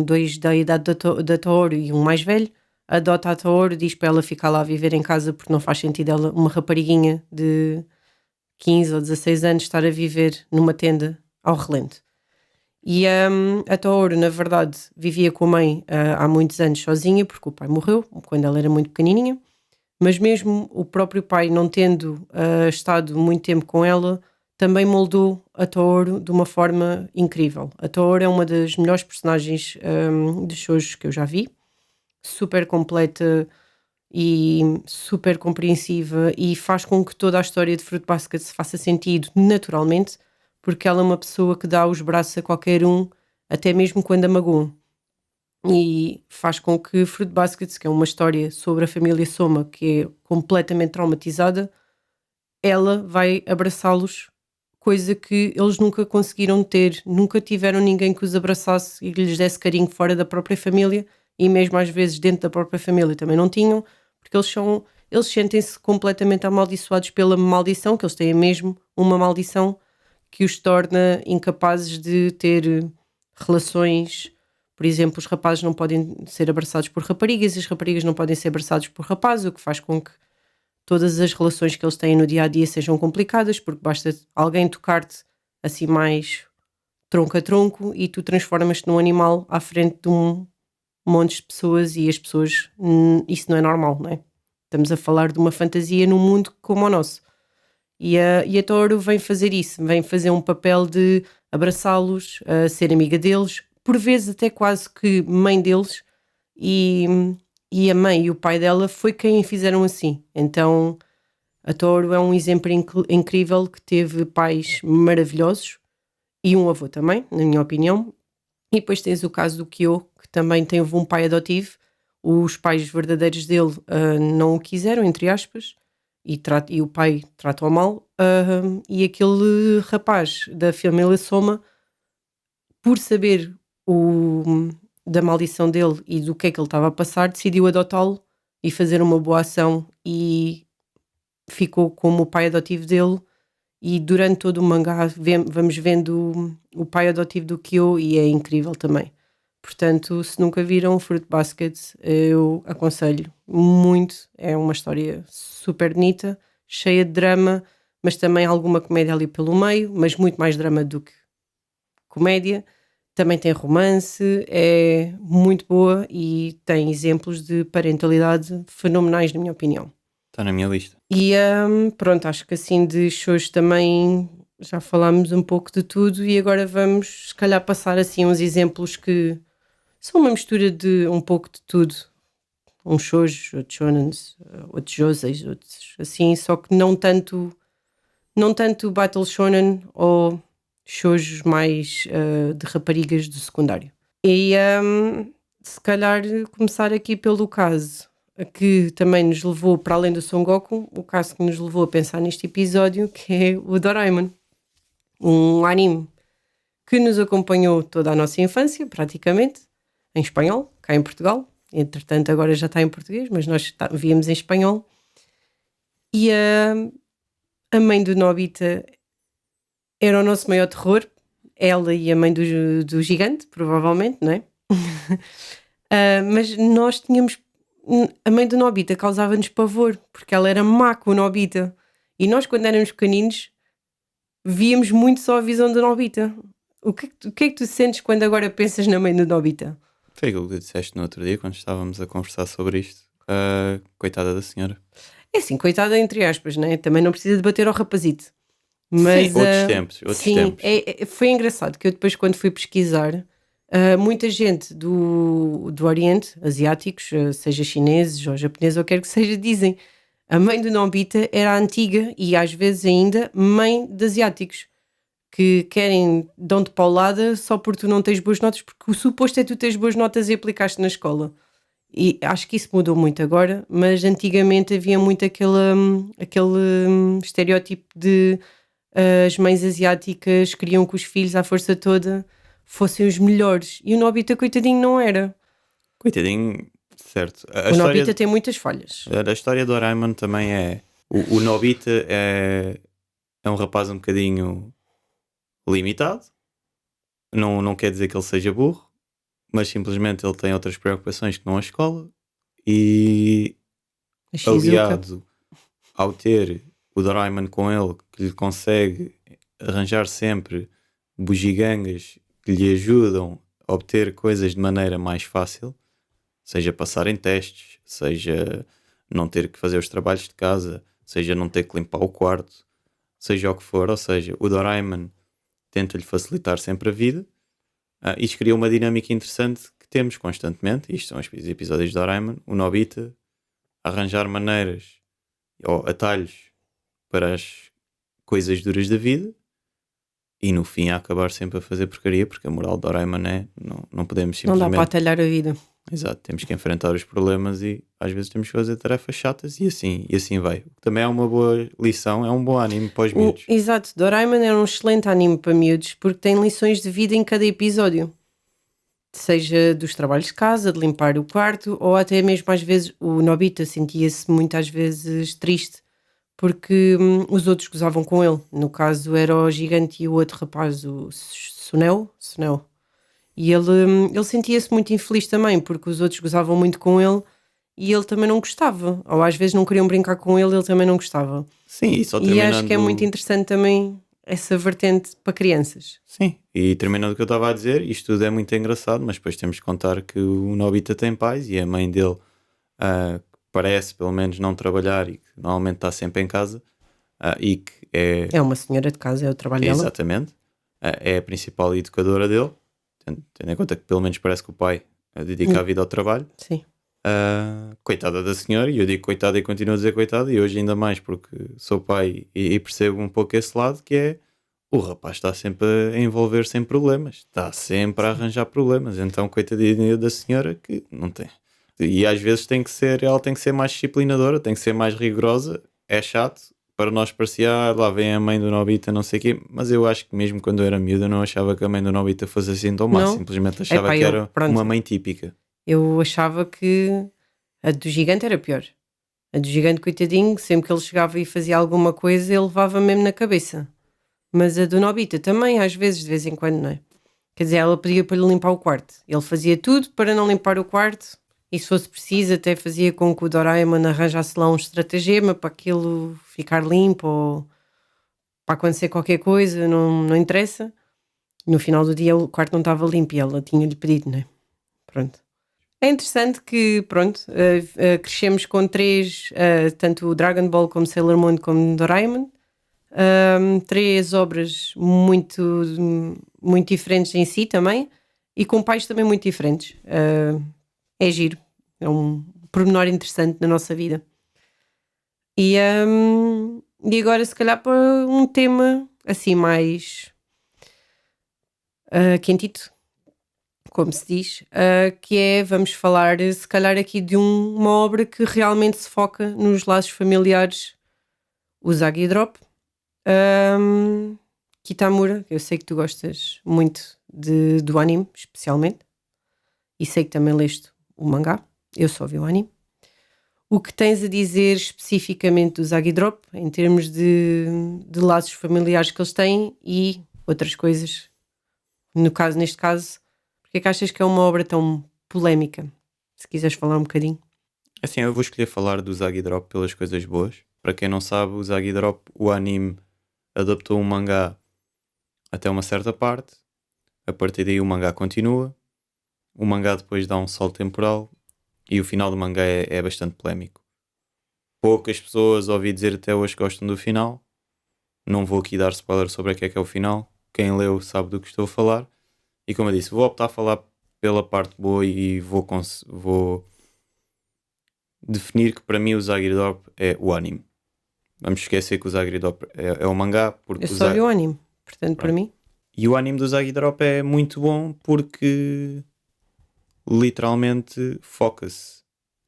S1: dois da idade da Tooro e um mais velho, adota a Tooro, diz para ela ficar lá a viver em casa porque não faz sentido ela, uma rapariguinha de 15 ou 16 anos, estar a viver numa tenda ao relento. E a Tooro, na verdade, vivia com a mãe há muitos anos sozinha, porque o pai morreu quando ela era muito pequenininha, mas mesmo o próprio pai, não tendo estado muito tempo com ela, também moldou a Tooro de uma forma incrível. A Tooro é uma das melhores personagens de shoujos que eu já vi, super completa e super compreensiva, e faz com que toda a história de Fruit Basket se faça sentido naturalmente, porque ela é uma pessoa que dá os braços a qualquer um, até mesmo quando a magoam. E faz com que Fruit Basket, que é uma história sobre a família Soma, que é completamente traumatizada, ela vai abraçá-los, coisa que eles nunca conseguiram ter, nunca tiveram ninguém que os abraçasse e que lhes desse carinho fora da própria família, e mesmo às vezes dentro da própria família também não tinham, porque eles sentem-se completamente amaldiçoados pela maldição, que eles têm mesmo uma maldição que os torna incapazes de ter relações Por exemplo, os rapazes não podem ser abraçados por raparigas e as raparigas não podem ser abraçados por rapazes, o que faz com que todas as relações que eles têm no dia a dia sejam complicadas, porque basta alguém tocar-te assim mais tronco a tronco e tu transformas-te num animal à frente de um monte de pessoas e as pessoas, isso não é normal, não é? Estamos a falar de uma fantasia num mundo como o nosso. E a Toru vem fazer isso, vem fazer um papel de abraçá-los, ser amiga deles, por vezes até quase que mãe deles, e, e a mãe e o pai dela foi quem fizeram assim. Então a Toru é um exemplo incrível que teve pais maravilhosos e um avô também, na minha opinião. E depois tens o caso do Kyo, que também teve um pai adotivo. Os pais verdadeiros dele não o quiseram, entre aspas, e o pai trata-o mal. E aquele rapaz da família Soma, por saber da maldição dele e do que é que ele estava a passar, decidiu adotá-lo e fazer uma boa ação e ficou como o pai adotivo dele. E durante todo o mangá vamos vendo o pai adotivo do Kyo e é incrível também. Portanto, se nunca viram Fruit Basket, eu aconselho muito. É uma história super bonita, cheia de drama, mas também alguma comédia ali pelo meio, mas muito mais drama do que comédia. Também tem romance, é muito boa e tem exemplos de parentalidade fenomenais, na minha opinião.
S2: Está na minha lista.
S1: E pronto, acho que assim de shows também já falámos um pouco de tudo e agora vamos se calhar passar assim uns exemplos que são uma mistura de um pouco de tudo. Uns shows, outros shonens, outros joseis, outros assim, só que não tanto battle shonen ou shows mais de raparigas do secundário. E se calhar começar aqui pelo caso que também nos levou, para além do Son Goku, o caso que nos levou a pensar neste episódio, que é o Doraemon. Um anime que nos acompanhou toda a nossa infância, praticamente, em espanhol, cá em Portugal. Entretanto, agora já está em português, mas nós víamos em espanhol. E a mãe do Nobita era o nosso maior terror. Ela e a mãe do gigante, provavelmente, não é? Mas nós tínhamos... A mãe do Nobita causava-nos pavor, porque ela era má com o Nobita. E nós, quando éramos pequeninos, víamos muito só a visão do Nobita. O que é que tu sentes quando agora pensas na mãe do Nobita?
S2: Foi aquilo que disseste no outro dia, quando estávamos a conversar sobre isto. Coitada da senhora.
S1: É assim, coitada entre aspas, né? Também não precisa de bater ao rapazito. Mas,
S2: sim, outros tempos.
S1: Sim,
S2: tempos.
S1: Foi engraçado que eu depois, quando fui pesquisar, muita gente do Oriente, asiáticos, seja chineses ou japoneses ou quer que seja, dizem a mãe do Nobita era a antiga e às vezes ainda mãe de asiáticos que querem dão-te paulada só porque tu não tens boas notas, porque o suposto é tu teres boas notas e aplicaste na escola. E acho que isso mudou muito agora, mas antigamente havia muito aquele estereótipo de as mães asiáticas queriam que os filhos à força toda fossem os melhores. E o Nobita, coitadinho, não era.
S2: Coitadinho, certo.
S1: O Nobita tem muitas falhas.
S2: A história do Doraemon também é... O Nobita é um rapaz um bocadinho limitado. Não quer dizer que ele seja burro, mas simplesmente ele tem outras preocupações que não a escola. E aliado ao ter o Doraemon com ele, que lhe consegue arranjar sempre bugigangas que lhe ajudam a obter coisas de maneira mais fácil, seja passar em testes, seja não ter que fazer os trabalhos de casa, seja não ter que limpar o quarto, seja o que for. Ou seja, o Doraemon tenta-lhe facilitar sempre a vida. Isto cria uma dinâmica interessante que temos constantemente. Isto são os episódios de Doraemon. O Nobita arranjar maneiras ou atalhos para as coisas duras da vida e no fim a acabar sempre a fazer porcaria, porque a moral de Doraemon é não podemos simplesmente...
S1: Não dá para atalhar a vida.
S2: Exato, temos que enfrentar os problemas e às vezes temos que fazer tarefas chatas e assim vai. Também é uma boa lição, é um bom anime para os miúdos.
S1: Exato, Doraemon é um excelente anime para miúdos porque tem lições de vida em cada episódio. Seja dos trabalhos de casa, de limpar o quarto, ou até mesmo às vezes o Nobita sentia-se muitas vezes triste porque os outros gozavam com ele. No caso era o gigante e o outro rapaz, o Suneo. E ele sentia-se muito infeliz também, porque os outros gozavam muito com ele e ele também não gostava. Ou às vezes não queriam brincar com ele também não gostava.
S2: Sim, e só
S1: E acho que é muito
S2: terminando.
S1: interessante também essa vertente para crianças.
S2: Sim, e terminando o que eu estava a dizer, isto tudo é muito engraçado, mas depois temos que contar que o Nobita tem pais e a mãe dele parece pelo menos não trabalhar e que normalmente está sempre em casa e que
S1: É uma senhora de casa, é o trabalho dela.
S2: exatamente é a principal educadora dele, tendo em conta que pelo menos parece que o pai dedica a vida ao trabalho.
S1: Sim,
S2: Coitada da senhora, e eu digo coitada e continuo a dizer coitada, e hoje ainda mais porque sou pai e percebo um pouco esse lado que é o rapaz está sempre a envolver-se em problemas, está sempre a arranjar problemas, então coitadinha da senhora que não tem. E às vezes ela tem que ser mais disciplinadora, tem que ser mais rigorosa, é chato, para nós parecia, lá vem a mãe do Nobita, não sei o quê, mas eu acho que mesmo quando eu era miúdo eu não achava que a mãe do Nobita fosse assim tão má,
S1: não?
S2: simplesmente achava
S1: Epá,
S2: que era
S1: pronto,
S2: uma mãe típica.
S1: eu achava que a do gigante era pior. A do gigante, coitadinho, sempre que ele chegava e fazia alguma coisa, ele levava mesmo na cabeça. Mas a do Nobita também, às vezes, de vez em quando, não é? Quer dizer, ela pedia para lhe limpar o quarto. Ele fazia tudo para não limpar o quarto e, se fosse preciso, até fazia com que o Doraemon arranjasse lá um estratagema para aquilo ficar limpo ou para acontecer qualquer coisa, não interessa. No final do dia o quarto não estava limpo e ela tinha-lhe pedido, não é? Pronto. É interessante que, pronto, crescemos com três, tanto o Dragon Ball como Sailor Moon como Doraemon. Três obras muito diferentes em si também e com pais também muito diferentes. É giro, é um pormenor interessante na nossa vida. E agora, se calhar, para um tema assim mais quentito, como se diz, que é, vamos falar, se calhar, aqui de uma obra que realmente se foca nos laços familiares, o Zagi Drop. Kitamura, eu sei que tu gostas muito do anime, especialmente, e sei que também leste o mangá, eu só vi o anime. O que tens a dizer especificamente do Zagi Drop, em termos de laços familiares que eles têm e outras coisas? Neste caso, porque é que achas que é uma obra tão polémica? Se quiseres falar um bocadinho.
S2: Assim, eu vou escolher falar do Zagi Drop pelas coisas boas. Para quem não sabe, o Zagi Drop, o anime, adaptou um mangá até uma certa parte. A partir daí o mangá continua. O mangá depois dá um salto temporal e o final do mangá é bastante polémico. Poucas pessoas ouvi dizer até hoje que gostam do final. Não vou aqui dar spoiler sobre o que é o final. Quem leu sabe do que estou a falar. E como eu disse, vou optar a falar pela parte boa e vou definir que para mim o Zagi Drop é o anime. Vamos esquecer que o Zagi Drop é o mangá,
S1: Eu
S2: porque
S1: só vi o anime, portanto, para
S2: Pronto.
S1: mim,
S2: E o anime do Zagi Drop é muito bom porque literalmente foca-se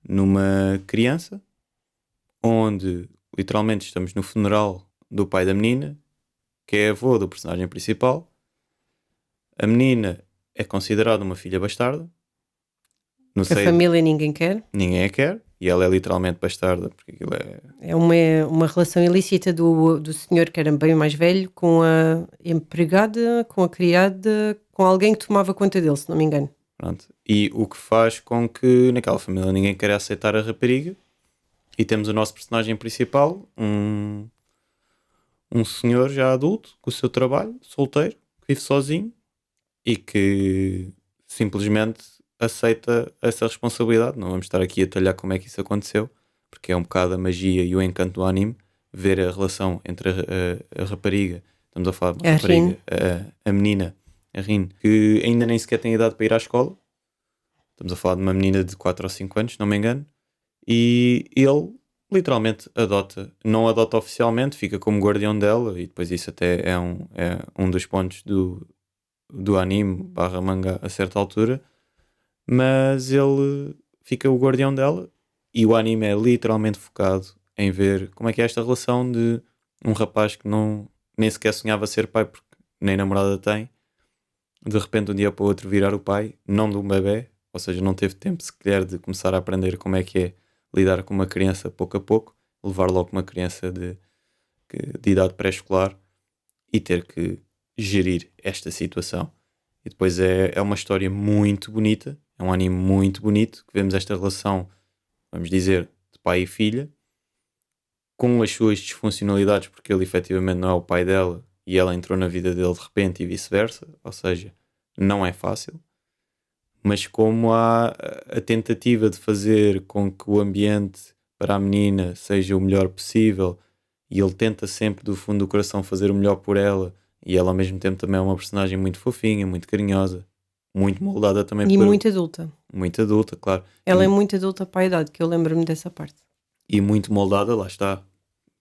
S2: numa criança onde literalmente estamos no funeral do pai da menina, que é avô do personagem principal. A menina é considerada uma filha bastarda. No
S1: que a
S2: seio
S1: família ninguém quer.
S2: ninguém a quer e ela é literalmente bastarda porque aquilo é.
S1: É uma relação ilícita do senhor que era bem mais velho com a empregada, com a criada, com alguém que tomava conta dele, se não me engano.
S2: Pronto. E o que faz com que naquela família ninguém queira aceitar a rapariga. E temos o nosso personagem principal, um senhor já adulto, com o seu trabalho, solteiro, que vive sozinho e que simplesmente aceita essa responsabilidade. Não vamos estar aqui a detalhar como é que isso aconteceu, porque é um bocado a magia e o encanto do anime, ver a relação entre a rapariga, estamos a falar de uma
S1: A Rin,
S2: rapariga, a menina, a Rin, que ainda nem sequer tem idade para ir à escola. Estamos a falar de uma menina de 4 ou 5 anos, se não me engano. E ele literalmente adota, não adota oficialmente, fica como guardião dela, e depois isso até é um dos pontos do anime barra manga a certa altura, mas ele fica o guardião dela e o anime é literalmente focado em ver como é que é esta relação de um rapaz que não nem sequer sonhava ser pai porque nem namorada tem, de repente um dia para o outro virar o pai, não de um bebê, ou seja, não teve tempo sequer de começar a aprender como é que é lidar com uma criança pouco a pouco, levar logo uma criança de idade pré-escolar e ter que gerir esta situação. E depois é uma história muito bonita, é um anime muito bonito, que vemos esta relação, vamos dizer, de pai e filha, com as suas disfuncionalidades, porque ele efetivamente não é o pai dela e ela entrou na vida dele de repente e vice-versa, ou seja, não é fácil. Mas como há a tentativa de fazer com que o ambiente para a menina seja o melhor possível e ele tenta sempre do fundo do coração fazer o melhor por ela e ela ao mesmo tempo também é uma personagem muito fofinha, muito carinhosa, muito moldada também
S1: E
S2: por
S1: muito adulta.
S2: muito adulta, claro,
S1: Ela é muito adulta para a idade, que eu lembro-me dessa parte.
S2: e muito moldada, lá está,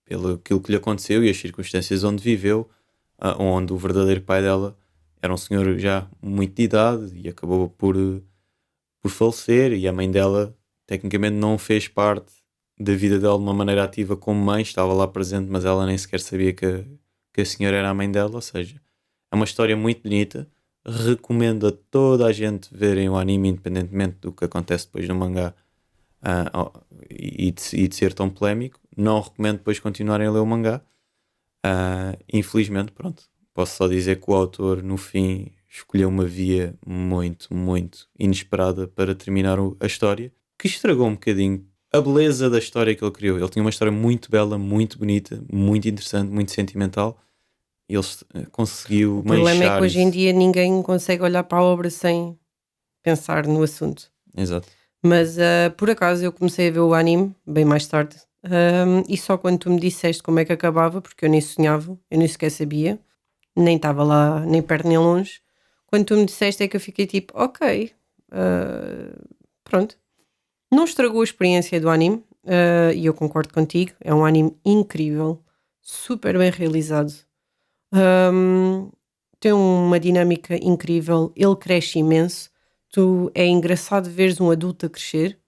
S2: pelo aquilo que lhe aconteceu e as circunstâncias onde viveu, onde o verdadeiro pai dela era um senhor já muito de idade e acabou por falecer e a mãe dela tecnicamente não fez parte da vida dela de uma maneira ativa como mãe, estava lá presente, mas ela nem sequer sabia que a senhora era a mãe dela, ou seja, é uma história muito bonita. Recomendo a toda a gente verem o anime, independentemente do que acontece depois no mangá, e de ser tão polémico. Não recomendo depois continuarem a ler o mangá. Infelizmente, pronto, posso só dizer que o autor, no fim, escolheu uma via muito, muito inesperada para terminar a história, que estragou um bocadinho a beleza da história que ele criou. Ele tinha uma história muito bela, muito bonita, muito interessante, muito sentimental, e ele conseguiu
S1: O problema é que
S2: manchar
S1: hoje em
S2: isso.
S1: dia ninguém consegue olhar para a obra sem pensar no assunto.
S2: Exato.
S1: Mas por acaso eu comecei a ver o anime bem mais tarde. E só quando tu me disseste como é que acabava, porque eu nem sonhava, eu nem sequer sabia, nem estava lá nem perto nem longe. Quando tu me disseste é que eu fiquei tipo, ok, pronto. Não estragou a experiência do anime, e eu concordo contigo, é um anime incrível, super bem realizado. Hum, Tem uma dinâmica incrível, ele cresce imenso. É engraçado veres um adulto a crescer,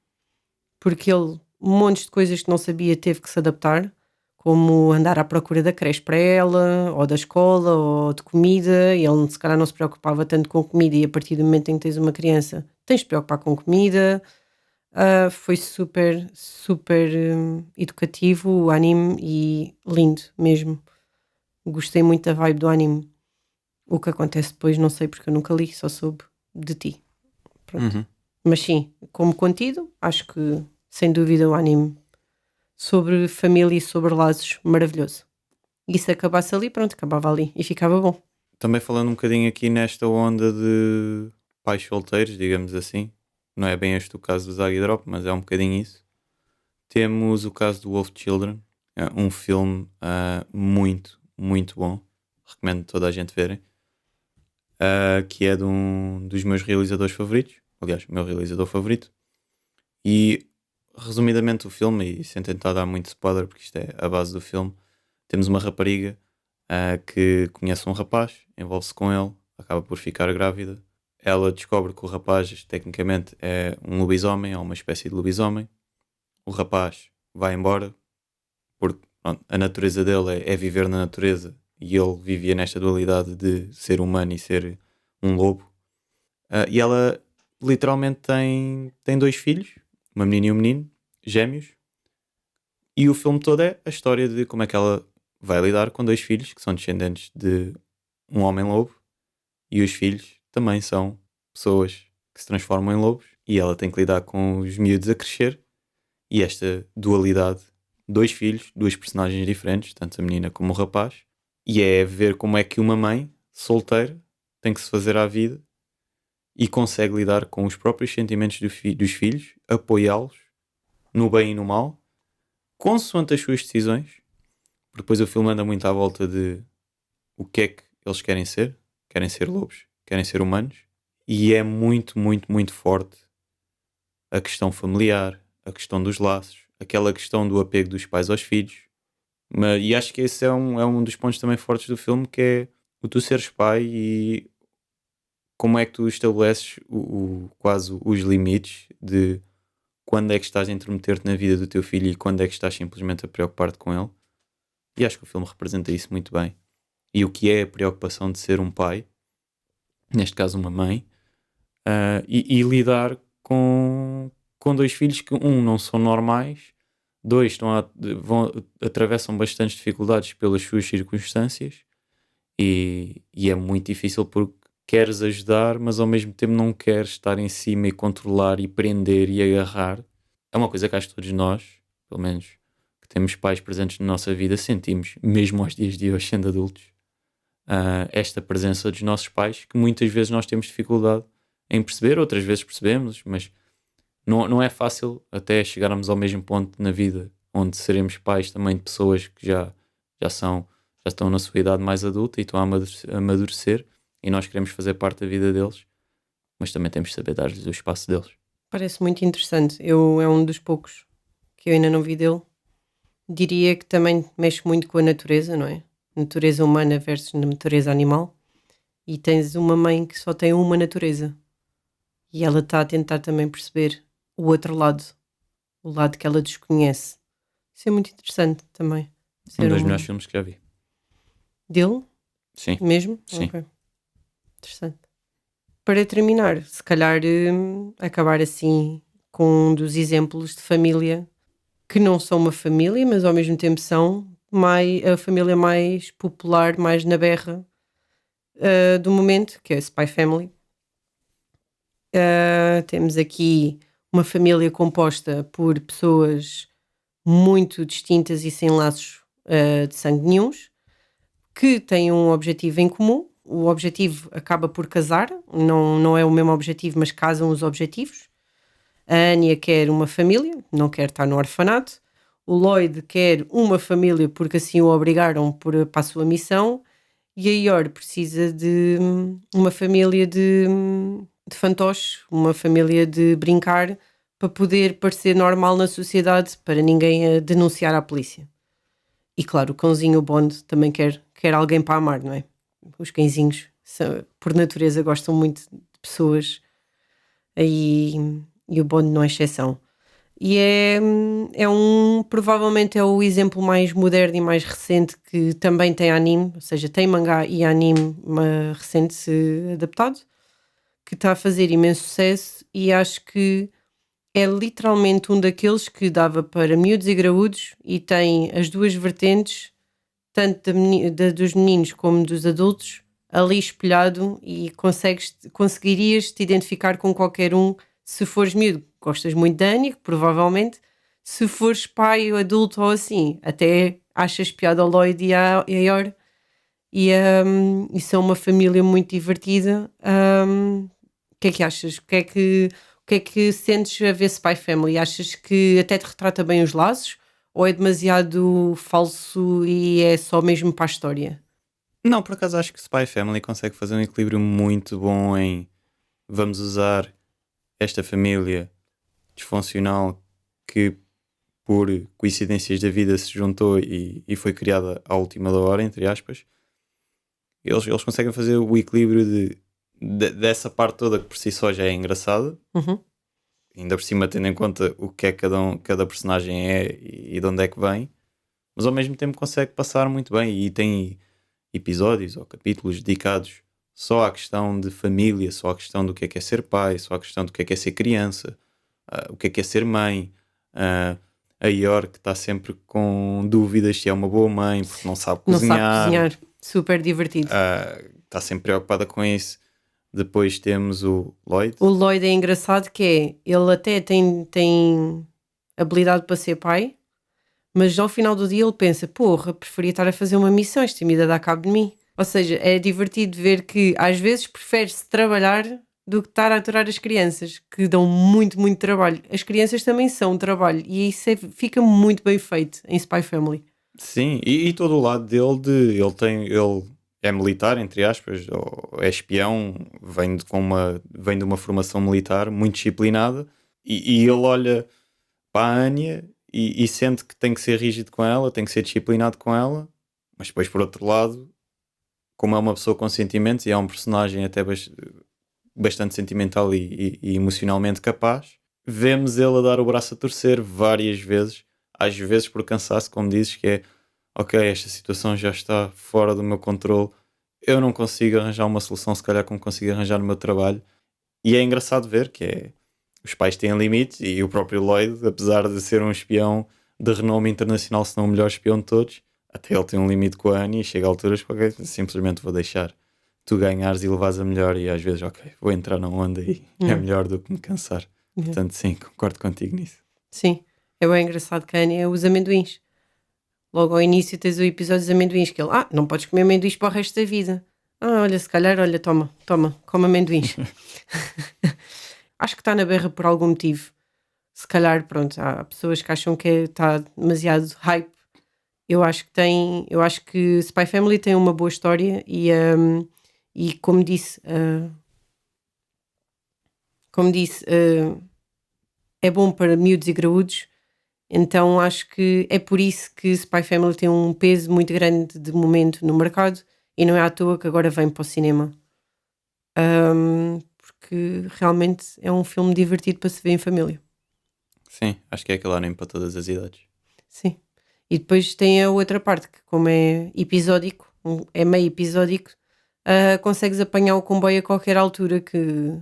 S1: porque ele, um monte de coisas que não sabia, teve que se adaptar, como andar à procura da creche para ela, ou da escola, ou de comida. E ele se calhar não se preocupava tanto com comida, e a partir do momento em que tens uma criança, tens de te preocupar com comida. Foi super, super educativo o anime e lindo mesmo. Gostei muito da vibe do anime. O que acontece depois não sei porque eu nunca li, só soube de ti. Pronto.
S2: Uhum.
S1: Mas sim, como contido, acho que sem dúvida o anime sobre família e sobre laços maravilhoso. E se acabasse ali, pronto, acabava ali e ficava bom.
S2: Também falando um bocadinho aqui nesta onda de pais solteiros, digamos assim, não é bem este o caso do Zag Drop, mas é um bocadinho isso. Temos o caso do Wolf Children, um filme muito, muito bom. Recomendo toda a gente verem. Que é de um dos meus realizadores favoritos. Aliás, o meu realizador favorito. E, resumidamente, o filme, e sem tentar dar muito spoiler, porque isto é a base do filme, temos uma rapariga que conhece um rapaz, envolve-se com ele, acaba por ficar grávida. Ela descobre que o rapaz, tecnicamente, é um lobisomem, é uma espécie de lobisomem. O rapaz vai embora, porque pronto, a natureza dele é viver na natureza e ele vivia nesta dualidade de ser humano e ser um lobo. E ela literalmente tem dois filhos, uma menina e um menino, gêmeos, e o filme todo é a história de como é que ela vai lidar com dois filhos que são descendentes de um homem-lobo e os filhos também são pessoas que se transformam em lobos e ela tem que lidar com os miúdos a crescer e esta dualidade, dois filhos, duas personagens diferentes, tanto a menina como o rapaz, e é ver como é que uma mãe solteira tem que se fazer à vida e consegue lidar com os próprios sentimentos dos filhos, apoiá-los no bem e no mal, consoante as suas decisões, porque depois o filme anda muito à volta de o que é que eles querem ser lobos, querem ser humanos, e é muito, muito, muito forte a questão familiar, a questão dos laços, aquela questão do apego dos pais aos filhos. E acho que esse é um dos pontos também fortes do filme, que é o tu seres pai e como é que tu estabeleces quase os limites de quando é que estás a intrometer-te na vida do teu filho e quando é que estás simplesmente a preocupar-te com ele. E acho que o filme representa isso muito bem. E o que é a preocupação de ser um pai, neste caso uma mãe, e lidar com dois filhos que, um, não são normais, dois, atravessam bastantes dificuldades pelas suas circunstâncias e é muito difícil porque queres ajudar, mas ao mesmo tempo não queres estar em cima e controlar e prender e agarrar. É uma coisa que acho que todos nós, pelo menos que temos pais presentes na nossa vida, sentimos, mesmo aos dias de hoje, sendo adultos, esta presença dos nossos pais, que muitas vezes nós temos dificuldade em perceber, outras vezes percebemos, mas não é fácil até chegarmos ao mesmo ponto na vida, onde seremos pais também de pessoas que já estão na sua idade mais adulta e estão a amadurecer, e nós queremos fazer parte da vida deles, mas também temos de saber dar-lhes o espaço deles.
S1: Parece muito interessante. É um dos poucos que eu ainda não vi dele. Diria que também mexe muito com a natureza, não é? Natureza humana versus natureza animal. E tens uma mãe que só tem uma natureza. E ela está a tentar também perceber o outro lado. O lado que ela desconhece. Isso é muito interessante também.
S2: Um dos melhores filmes que já vi.
S1: Dele?
S2: Sim.
S1: Mesmo?
S2: Sim.
S1: Ok. Interessante. Para terminar, se calhar acabar assim com um dos exemplos de família que não são uma família, mas ao mesmo tempo são a família mais popular, mais na berra do momento, que é a Spy Family. Temos aqui uma família composta por pessoas muito distintas e sem laços de sangue nenhuns, que têm um objetivo em comum. O objetivo acaba por casar, não é o mesmo objetivo, mas casam os objetivos. A Anya quer uma família, não quer estar no orfanato. O Lloyd quer uma família porque assim o obrigaram para a sua missão. E a Yor precisa de uma família de fantoches, uma família de brincar, para poder parecer normal na sociedade, para ninguém a denunciar à polícia. E claro, o cãozinho, o Bond, também quer alguém para amar, não é? Os cãezinhos, por natureza, gostam muito de pessoas e o Bond não é exceção. E provavelmente é o exemplo mais moderno e mais recente que também tem anime, ou seja, tem mangá e anime recente adaptado, que está a fazer imenso sucesso, e acho que é literalmente um daqueles que dava para miúdos e graúdos e tem as duas vertentes, tanto dos meninos como dos adultos, ali espelhado, e conseguirias te identificar com qualquer um. Se fores miúdo, gostas muito da Annie, provavelmente. Se fores pai ou adulto ou assim, até achas piada ao Lloyd e a Yor. E são uma família muito divertida. O que é que achas? O que é que sentes a ver Spy Family? Achas que até te retrata bem os laços? Ou é demasiado falso e é só mesmo para a história?
S2: Não, por acaso acho que Spy Family consegue fazer um equilíbrio muito bom em vamos usar esta família disfuncional que por coincidências da vida se juntou e foi criada à última da hora, entre aspas. Eles conseguem fazer o equilíbrio dessa parte toda que por si só já é engraçada,
S1: Uhum.
S2: ainda por cima tendo em conta o que é que cada personagem é e de onde é que vem, mas ao mesmo tempo consegue passar muito bem e tem episódios ou capítulos dedicados só à questão de família, só à questão do que é ser pai, só à questão do que é ser criança, o que é ser mãe. A Ior que está sempre com dúvidas se é uma boa mãe porque não sabe
S1: Não sabe
S2: cozinhar,
S1: cozinhar. Super divertido.
S2: está sempre preocupada com isso. Depois temos o Lloyd.
S1: O Lloyd é engraçado que ele até tem habilidade para ser pai, mas ao final do dia ele pensa, porra, preferia estar a fazer uma missão, esta comida dá cabo de mim. Ou seja, é divertido ver que às vezes prefere-se trabalhar do que estar a aturar as crianças, que dão muito, muito trabalho. As crianças também são trabalho e isso fica muito bem feito em Spy Family.
S2: Sim, e todo o lado dele ele é militar, entre aspas, ou é espião, vem de uma formação militar muito disciplinada e ele olha para a Anya e sente que tem que ser rígido com ela, tem que ser disciplinado com ela, mas depois por outro lado, como é uma pessoa com sentimentos e é um personagem até bastante sentimental e emocionalmente capaz, vemos ele a dar o braço a torcer várias vezes, às vezes por cansaço, como dizes, que é ok, esta situação já está fora do meu controle, eu não consigo arranjar uma solução se calhar como consigo arranjar no meu trabalho. E é engraçado ver que os pais têm limites e o próprio Lloyd, apesar de ser um espião de renome internacional, se não o melhor espião de todos, até ele tem um limite com a Annie e chega a alturas que simplesmente vou deixar tu ganhares e levares a melhor e às vezes, ok, vou entrar na onda e é melhor do que me cansar. Portanto, sim, concordo contigo nisso.
S1: Sim, é bem engraçado que a Anya usa amendoins. Logo ao início tens o episódio dos amendoins, que ele, não podes comer amendoins para o resto da vida. Olha, se calhar, olha, toma, come amendoins. Acho que está na berra por algum motivo. Se calhar, pronto, há pessoas que acham que está demasiado hype. Eu acho que Spy Family tem uma boa história e como disse, é bom para miúdos e graúdos, então acho que é por isso que Spy Family tem um peso muito grande de momento no mercado e não é à toa que agora vem para o cinema. Porque realmente é um filme divertido para se ver em família.
S2: Sim, acho que é aquele anime para todas as idades.
S1: Sim. E depois tem a outra parte, que como é episódico, é meio episódico, consegues apanhar o comboio a qualquer altura, que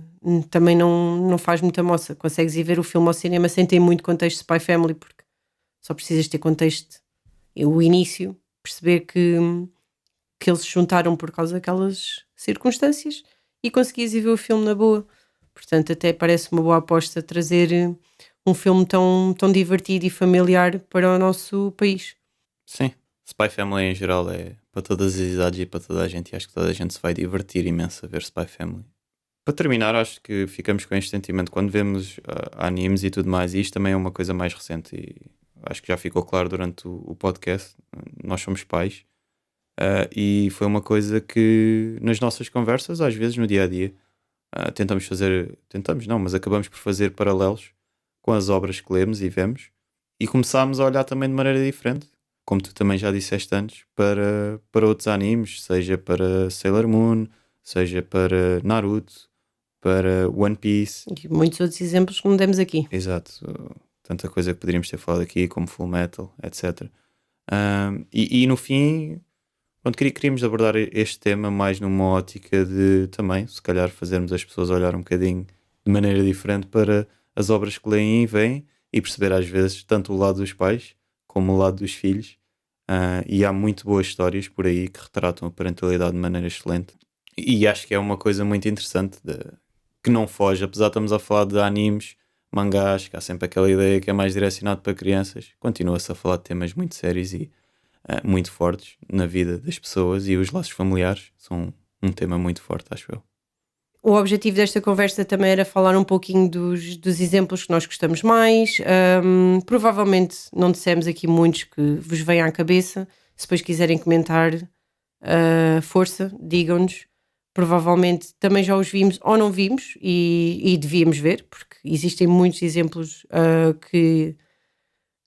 S1: também não faz muita moça. Consegues ir ver o filme ao cinema sem ter muito contexto Spy Family, porque só precisas ter contexto. E o início, perceber que eles se juntaram por causa daquelas circunstâncias e conseguias ir ver o filme na boa. Portanto, até parece uma boa aposta trazer um filme tão divertido e familiar para o nosso país.
S2: Sim, Spy Family em geral é para todas as idades e para toda a gente, e acho que toda a gente se vai divertir imenso a ver Spy Family. Para terminar, acho que ficamos com este sentimento quando vemos animes e tudo mais, e isto também é uma coisa mais recente e acho que já ficou claro durante o podcast. Nós somos pais, e foi uma coisa que nas nossas conversas, às vezes no dia a dia, tentamos não, mas acabamos por fazer paralelos com as obras que lemos e vemos, e começámos a olhar também de maneira diferente, como tu também já disseste antes, para outros animes, seja para Sailor Moon, seja para Naruto, para One Piece.
S1: E muitos outros exemplos que não demos aqui.
S2: Exato, tanta coisa que poderíamos ter falado aqui, como Full Metal, etc. E no fim, pronto, queríamos abordar este tema mais numa ótica de também, se calhar, fazermos as pessoas olhar um bocadinho de maneira diferente para as obras que leem e veem e perceber às vezes tanto o lado dos pais como o lado dos filhos. E há muito boas histórias por aí que retratam a parentalidade de maneira excelente. E acho que é uma coisa muito interessante que não foge, apesar de estamos a falar de animes, mangás, que há sempre aquela ideia que é mais direcionado para crianças. Continua-se a falar de temas muito sérios e muito fortes na vida das pessoas, e os laços familiares são um tema muito forte, acho eu.
S1: O objetivo desta conversa também era falar um pouquinho dos exemplos que nós gostamos mais. Provavelmente não dissemos aqui muitos que vos vêm à cabeça. Se depois quiserem comentar, força, digam-nos. Provavelmente também já os vimos ou não vimos e devíamos ver, porque existem muitos exemplos que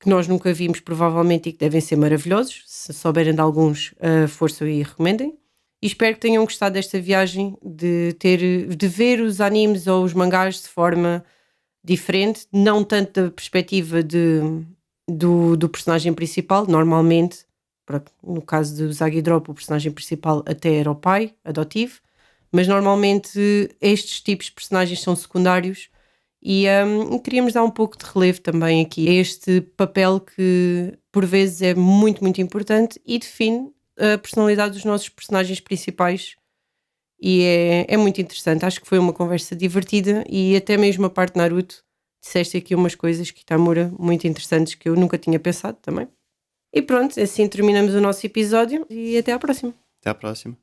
S1: nós nunca vimos provavelmente e que devem ser maravilhosos. Se souberem de alguns, força e recomendem. E espero que tenham gostado desta viagem de ver os animes ou os mangás de forma diferente, não tanto da perspectiva do personagem principal. Normalmente, no caso do Zagi Drop, o personagem principal até era o pai adotivo, mas normalmente estes tipos de personagens são secundários e queríamos dar um pouco de relevo também aqui a este papel que por vezes é muito, muito importante e define a personalidade dos nossos personagens principais, e é muito interessante. Acho que foi uma conversa divertida e até mesmo a parte de Naruto disseste aqui umas coisas, Kitamura, muito interessantes que eu nunca tinha pensado também. E pronto, assim terminamos o nosso episódio e até à próxima.
S2: Até à próxima.